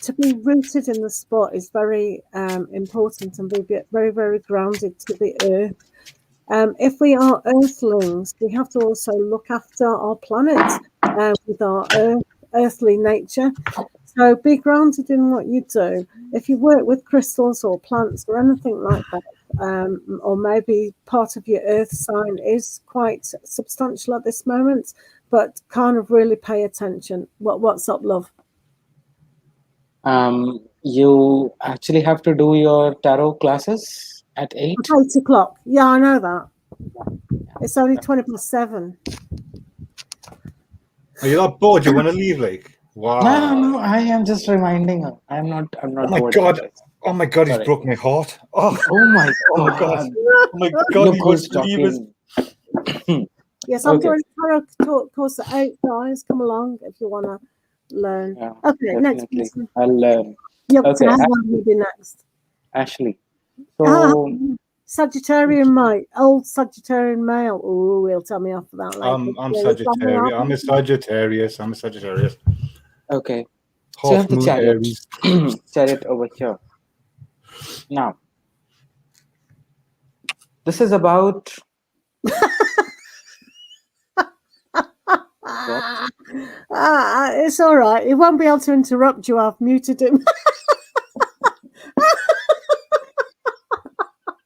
to be rooted in the spot is very important, and be very, very grounded to the earth. If we are earthlings, we have to also look after our planet with our earthly nature. So be grounded in what you do. If you work with crystals or plants or anything like that, or maybe part of your earth sign is quite substantial at this moment, but kind of really pay attention. What's up, love? You actually have to do your tarot classes at 8. 8 o'clock. Yeah, I know that. It's only 7:20. Are you not bored? You want to leave, like? Wow. No, I am just reminding her. I'm not Oh my bored. god. Oh my god, he's Sorry. broke my heart. Oh, Oh my oh my god. god. Oh my god, Look he who's wants to leave us. talking. Yes, I'm Okay. doing a tarot course at 8, guys. Come along if you want to learn. Yeah, Okay, next definitely. person. I'll learn. Yep, Okay, so I'm going to be next. Ashley. Ah, So Sagittarian mate, old Sagittarian male. Oh, he'll tell me off for that later. I'm Yeah, he'll tell me Sagittarius. off. I'm a Sagittarius. I'm a Sagittarius. okay. So you Half have the moon chariot. Aries. Chariot over here. Now, this is about It's all right. He won't be able to interrupt you. I've muted him.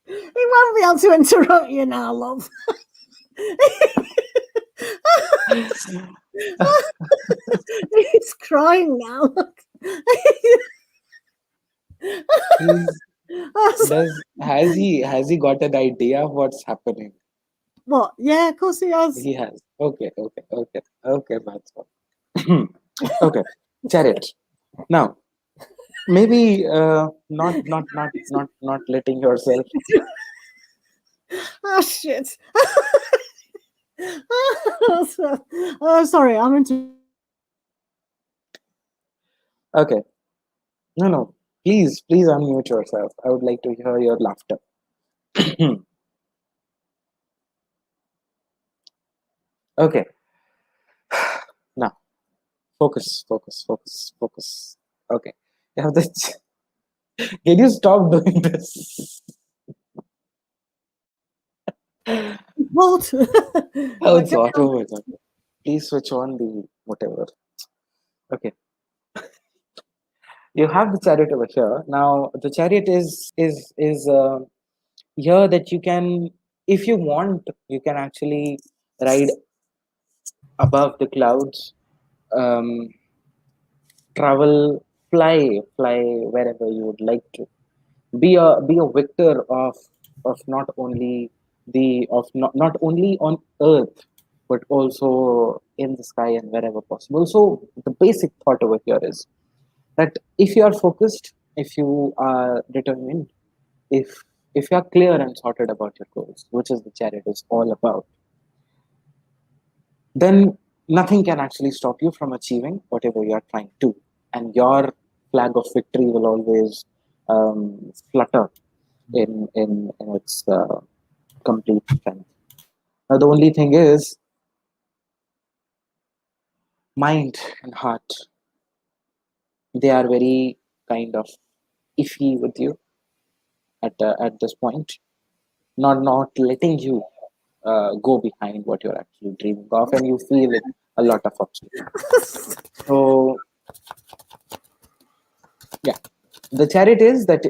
He won't be able to interrupt you now, love. He's crying now. Look. has he got an idea of what's happening? What? Yeah, of course he has. He has. Okay, that's all. Okay, chariot. Now, maybe not letting yourself. Oh shit. Oh, sorry, I'm into. Okay. No. Please unmute yourself. I would like to hear your laughter. Okay. Now, focus. Okay. You have the. Can you stop doing this? What? Oh, it's auto. Please switch on the whatever. Okay. You have the chariot over here. Now, the chariot is here that you can, if you want, you can actually ride above the clouds, um, travel, fly wherever you would like to. Be a victor of not only not only on Earth, but also in the sky and wherever possible. So the basic thought over here is that if you are focused, if you are determined, if you are clear and sorted about your goals, which is the chariot is all about, then nothing can actually stop you from achieving whatever you are trying to, and your flag of victory will always flutter in its complete strength. Now, the only thing is mind and heart. They are very kind of iffy with you at this point, not letting you go behind what you're actually dreaming of, and you feel it a lot of obstacles. So, yeah, the chariot is that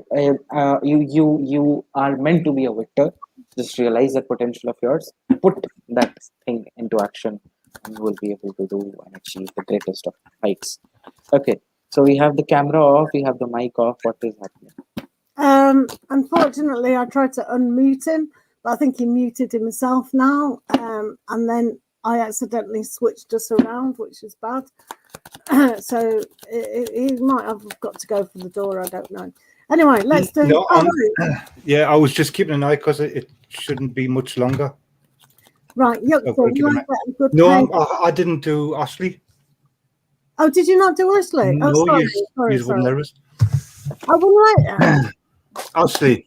you are meant to be a victor. Just realize that potential of yours, put that thing into action, and you will be able to do and achieve the greatest of heights. Okay, so we have the camera off, we have the mic off. What is happening? Unfortunately, I tried to unmute him, but I think he muted himself now. And then I accidentally switched us around, which is bad. So he might have got to go for the door. I don't know. Anyway, let's do. No, yeah, I was just keeping an eye because it shouldn't be much longer. Right. Yep. So no, I didn't do Ashley. Oh, did you not do Ashley? No, oh, sorry. You wouldn't let us. I wouldn't let you. Ashley,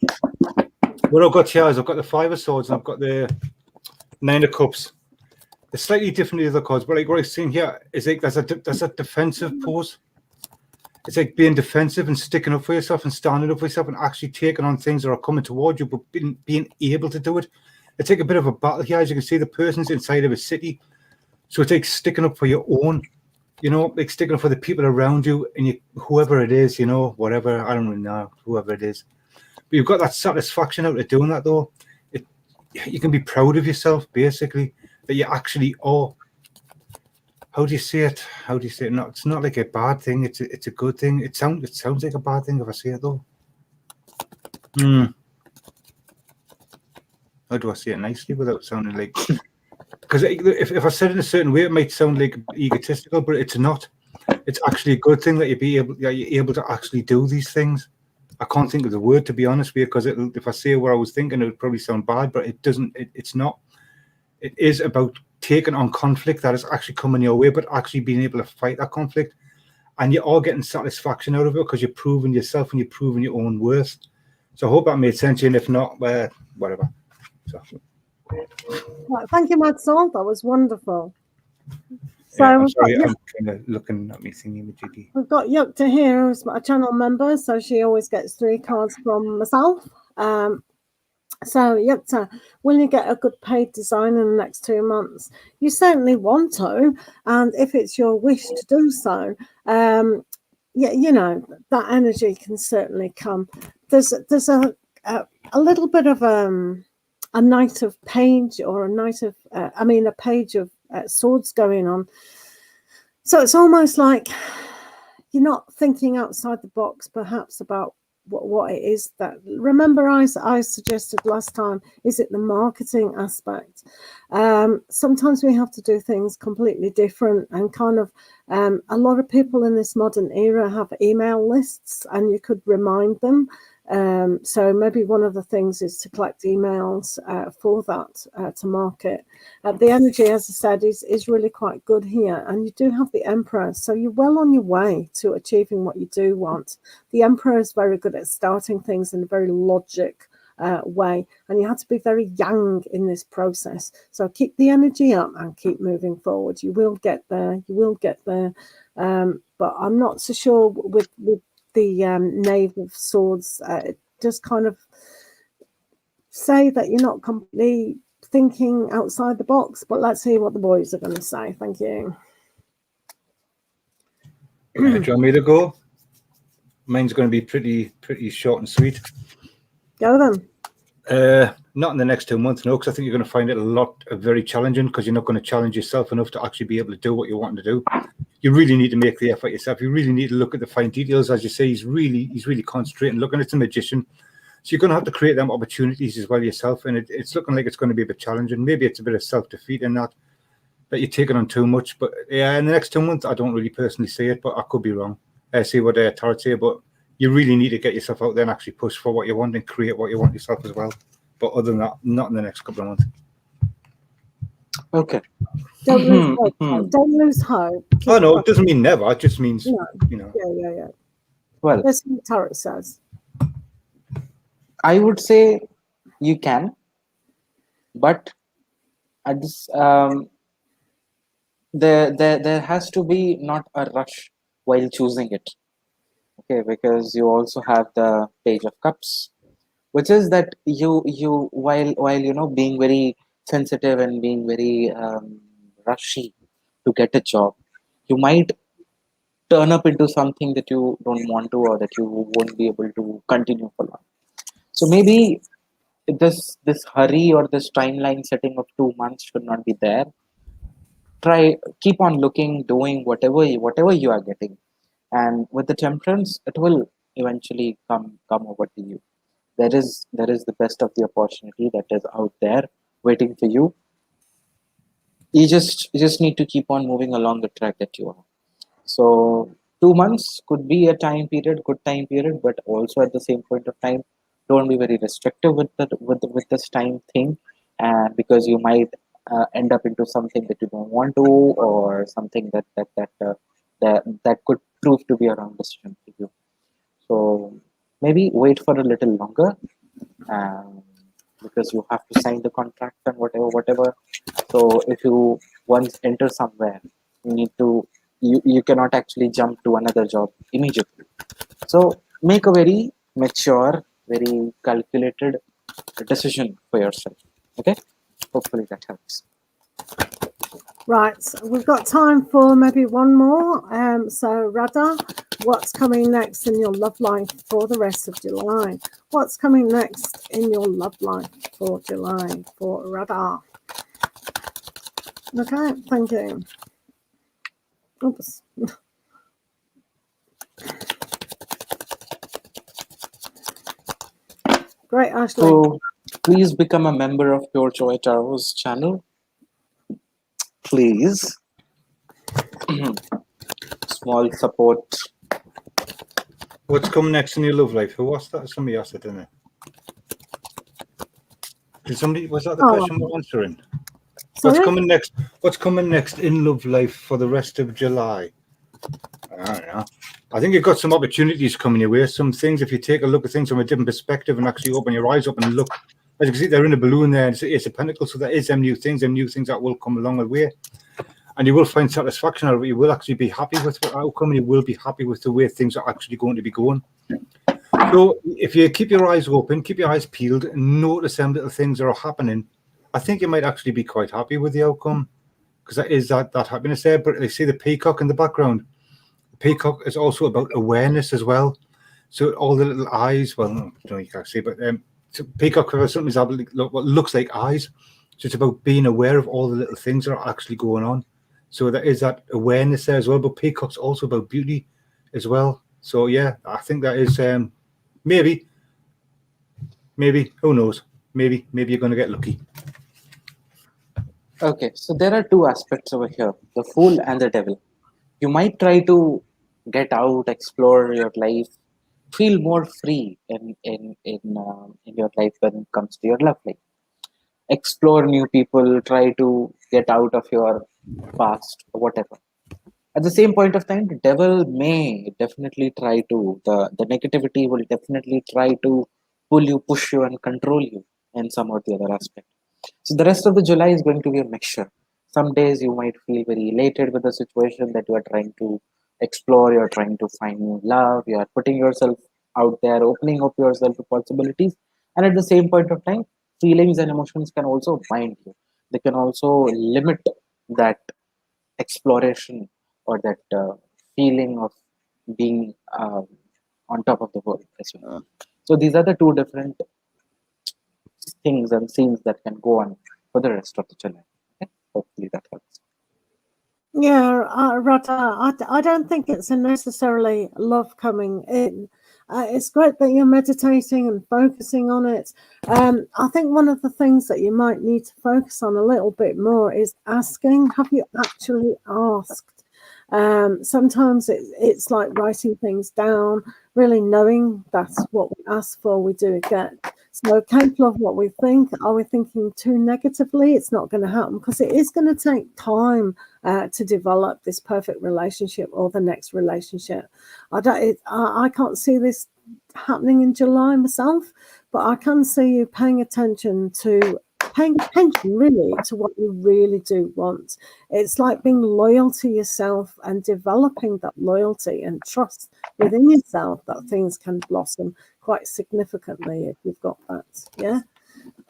what I've got here is I've got the 5 of Swords and I've got the 9 of Cups. It's slightly different to the other cards, but like what I've seen here is like there's a defensive pose. It's like being defensive and sticking up for yourself and standing up for yourself and actually taking on things that are coming towards you, but being able to do it. it's like a bit of a battle here. As you can see, the person's inside of a city, so it's like sticking up for your own, you know, like sticking up for the people around you and you, whoever it is, you know, whatever, I don't really know, whoever it is. But you've got that satisfaction out of doing that, though. You can be proud of yourself, basically, that you actually are. How do you say it? How do you say it? No, it's not like a bad thing. It's a good thing. It sounds like a bad thing if I say it, though. How do I say it nicely without sounding like? Because if I said it in a certain way, it might sound like egotistical, but it's not. It's actually a good thing that you're able to actually do these things. I can't think of the word, to be honest with you, because if I say what I was thinking, it would probably sound bad, but it doesn't. It's not. It is about taking on conflict that is actually coming your way, but actually being able to fight that conflict. And you're all getting satisfaction out of it because you're proving yourself and you're proving your own worth. So I hope that made sense. And if not, whatever. So. Right, thank you, Madsol. That was wonderful. So yeah, I'm sorry, I'm kind of looking at me thingy with GD. We've got Yukta here, who's a channel member, so she always gets 3 cards from myself. So, Yukta, will you get a good paid design in the next 2 months? You certainly want to, and if it's your wish to do so, yeah, you know, that energy can certainly come. There's a little bit of a Knight of Page or a Knight of, a Page of Swords going on. So it's almost like you're not thinking outside the box, perhaps, about what it is that. Remember, I suggested last time, is it the marketing aspect? Sometimes we have to do things completely different, and kind of a lot of people in this modern era have email lists, and you could remind them. So maybe one of the things is to collect emails for that to market. The energy, as I said, is really quite good here, and you do have the Emperor, so you're well on your way to achieving what you do want. The Emperor is very good at starting things in a very logic way, and you have to be very yang in this process. So keep the energy up and keep moving forward. You will get there. You will get there. But I'm not so sure with the Knave of Swords. Just kind of say that you're not completely thinking outside the box, but let's hear what the boys are going to say. Thank you. Do you want me to go? Mine's going to be pretty short and sweet. Go then. Not in the next 2 months, no, because I think you're going to find it very challenging, because you're not going to challenge yourself enough to actually be able to do what you want to do. You really need to make the effort yourself. You really need to look at the fine details. As you say, he's really concentrating, looking at the magician. So you're going to have to create them opportunities as well yourself, and it's looking like it's going to be a bit challenging. Maybe it's a bit of self-defeat in that you're taking on too much. But yeah, in the next 2 months, I don't really personally see it, but I could be wrong. I see what Tarot say, but you really need to get yourself out there and actually push for what you want and create what you want yourself as well. But other than that, not in the next couple of months. Okay. Don't lose hope. Don't lose hope. Oh no, it doesn't mean never. It just means, you know. Yeah. Well, that's what Tarot says. I would say you can, but at this, there has to be not a rush while choosing it. Okay, because you also have the Page of Cups, which is that you while being very sensitive and being very rushy to get a job, you might turn up into something that you don't want to, or that you won't be able to continue for long. So maybe this hurry or this timeline setting of 2 months should not be there. Keep on looking, doing whatever you are getting, and with the Temperance, it will eventually come over to you. There is the best of the opportunity that is out there waiting for you. You just need to keep on moving along the track that you are. So 2 months could be a good time period, but also at the same point of time, don't be very restrictive with this time thing, and because you might end up into something that you don't want to, or something that could prove to be a wrong decision for you. So maybe wait for a little longer, because you have to sign the contract and whatever. So if you once enter somewhere, you cannot actually jump to another job immediately. So make a very mature, very calculated decision for yourself. Okay, hopefully that helps. Right, we've got time for maybe one more. So, Radha, what's coming next in your love life for the rest of July? What's coming next in your love life for July for Radha? Okay, thank you. Oops. Great, Ashley. So please become a member of Pure Joy Tarot's channel. Please. Small support. What's coming next in your love life? Who was that? Somebody asked it, didn't they? Did somebody, was that the question we're answering? Sorry? What's coming next? What's coming next in love life for the rest of July? I don't know. I think you've got some opportunities coming your way. Some things, if you take a look at things from a different perspective and actually open your eyes up and look, as you can see, they're in a balloon there. It's a pentacle, so there is them new things that will come along the way. And you will find satisfaction out of it. You will actually be happy with the outcome. And you will be happy with the way things are actually going to be going. So if you keep your eyes open, keep your eyes peeled, and notice them little things that are happening, I think you might actually be quite happy with the outcome, because that is that happiness there. But they see the peacock in the background. The peacock is also about awareness as well. So all the little eyes, well, no, you can't see, but so peacock has something what looks like eyes. So it's about being aware of all the little things that are actually going on. So there is that awareness there as well. But peacock's also about beauty as well. So yeah, I think that is maybe, who knows? Maybe you're going to get lucky. Okay, so there are two aspects over here: the fool and the devil. You might try to get out, explore your life, feel more free in your life when it comes to your love life. Explore new people, try to get out of your past, or whatever. At the same point of time, the devil may definitely try to, the negativity will definitely try to pull you, push you, and control you in some or the other aspect. So the rest of the July is going to be a mixture. Some days you might feel very elated with the situation that you are trying to explore, you're trying to find new love, you are putting yourself out there, opening up yourself to possibilities. And at the same point of time, feelings and emotions can also bind you. They can also limit that exploration or that feeling of being on top of the world as well. So these are the two different things and scenes that can go on for the rest of the July. Okay? Hopefully that helps. Yeah, Radha, I don't think it's a necessarily love coming in. It's great that you're meditating and focusing on it. I think one of the things that you might need to focus on a little bit more is asking, have you actually asked? Sometimes it's like writing things down, really knowing that's what we ask for, we do get. So careful of what we think. Are we thinking too negatively? It's not going to happen, because it is going to take time to develop this perfect relationship or the next relationship. I can't see this happening in July myself, but I can see you paying attention really to what you really do want. It's like being loyal to yourself and developing that loyalty and trust within yourself that things can blossom quite significantly if you've got that. Yeah.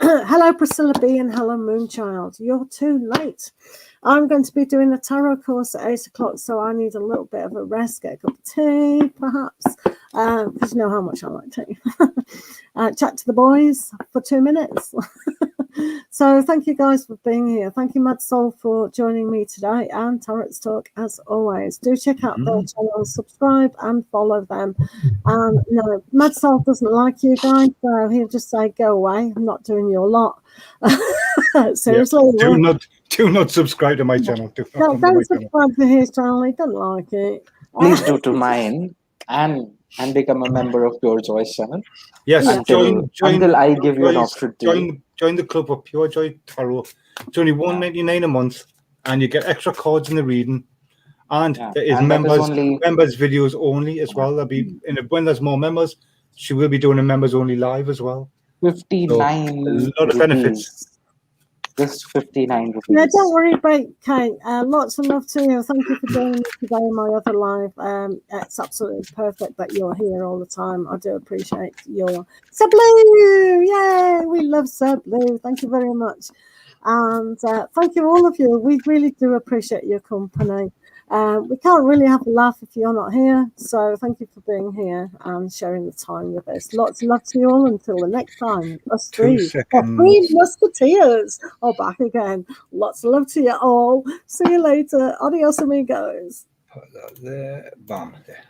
Hello, Priscilla B, and hello, Moonchild. You're too late. I'm going to be doing a tarot course at 8 o'clock, so I need a little bit of a rest, get a cup of tea, perhaps, because you know how much I like tea. Chat to the boys for 2 minutes. So thank you guys for being here. Thank you, Mad Soul, for joining me today, and TAROTSTALK as always. Do check out their channel, subscribe and follow them. No, Mad Soul doesn't like you guys, so he'll just say, go away. I'm not doing your lot. Seriously. Yeah. Do not subscribe to my channel. Don't subscribe to his channel. He doesn't like it. Please do to mine and become a member of Pure Joy's channel. Yes, until I give you an option to join the club of Pure Joy Tarot. It's only $1.99 a month, and you get extra cards in the reading. And there is members videos only as well. There'll be when there's more members, she will be doing a members only live as well. 59. So, a lot of benefits. Just 59 Yeah, rupees. don't worry about Kate. Lots of love to you. Thank you for joining me today in my other live. It's absolutely perfect that you're here all the time. I do appreciate your Sir Blue. Yay, we love Sir Blue. Thank you very much. And thank you, all of you. We really do appreciate your company. We can't really have a laugh if you're not here. So thank you for being here and sharing the time with us. Lots of love to you all until the next time. Us 2 three. The three seconds. musketeers are back again. Lots of love to you all. See you later. Adios, amigos. Put that there. Bam. There.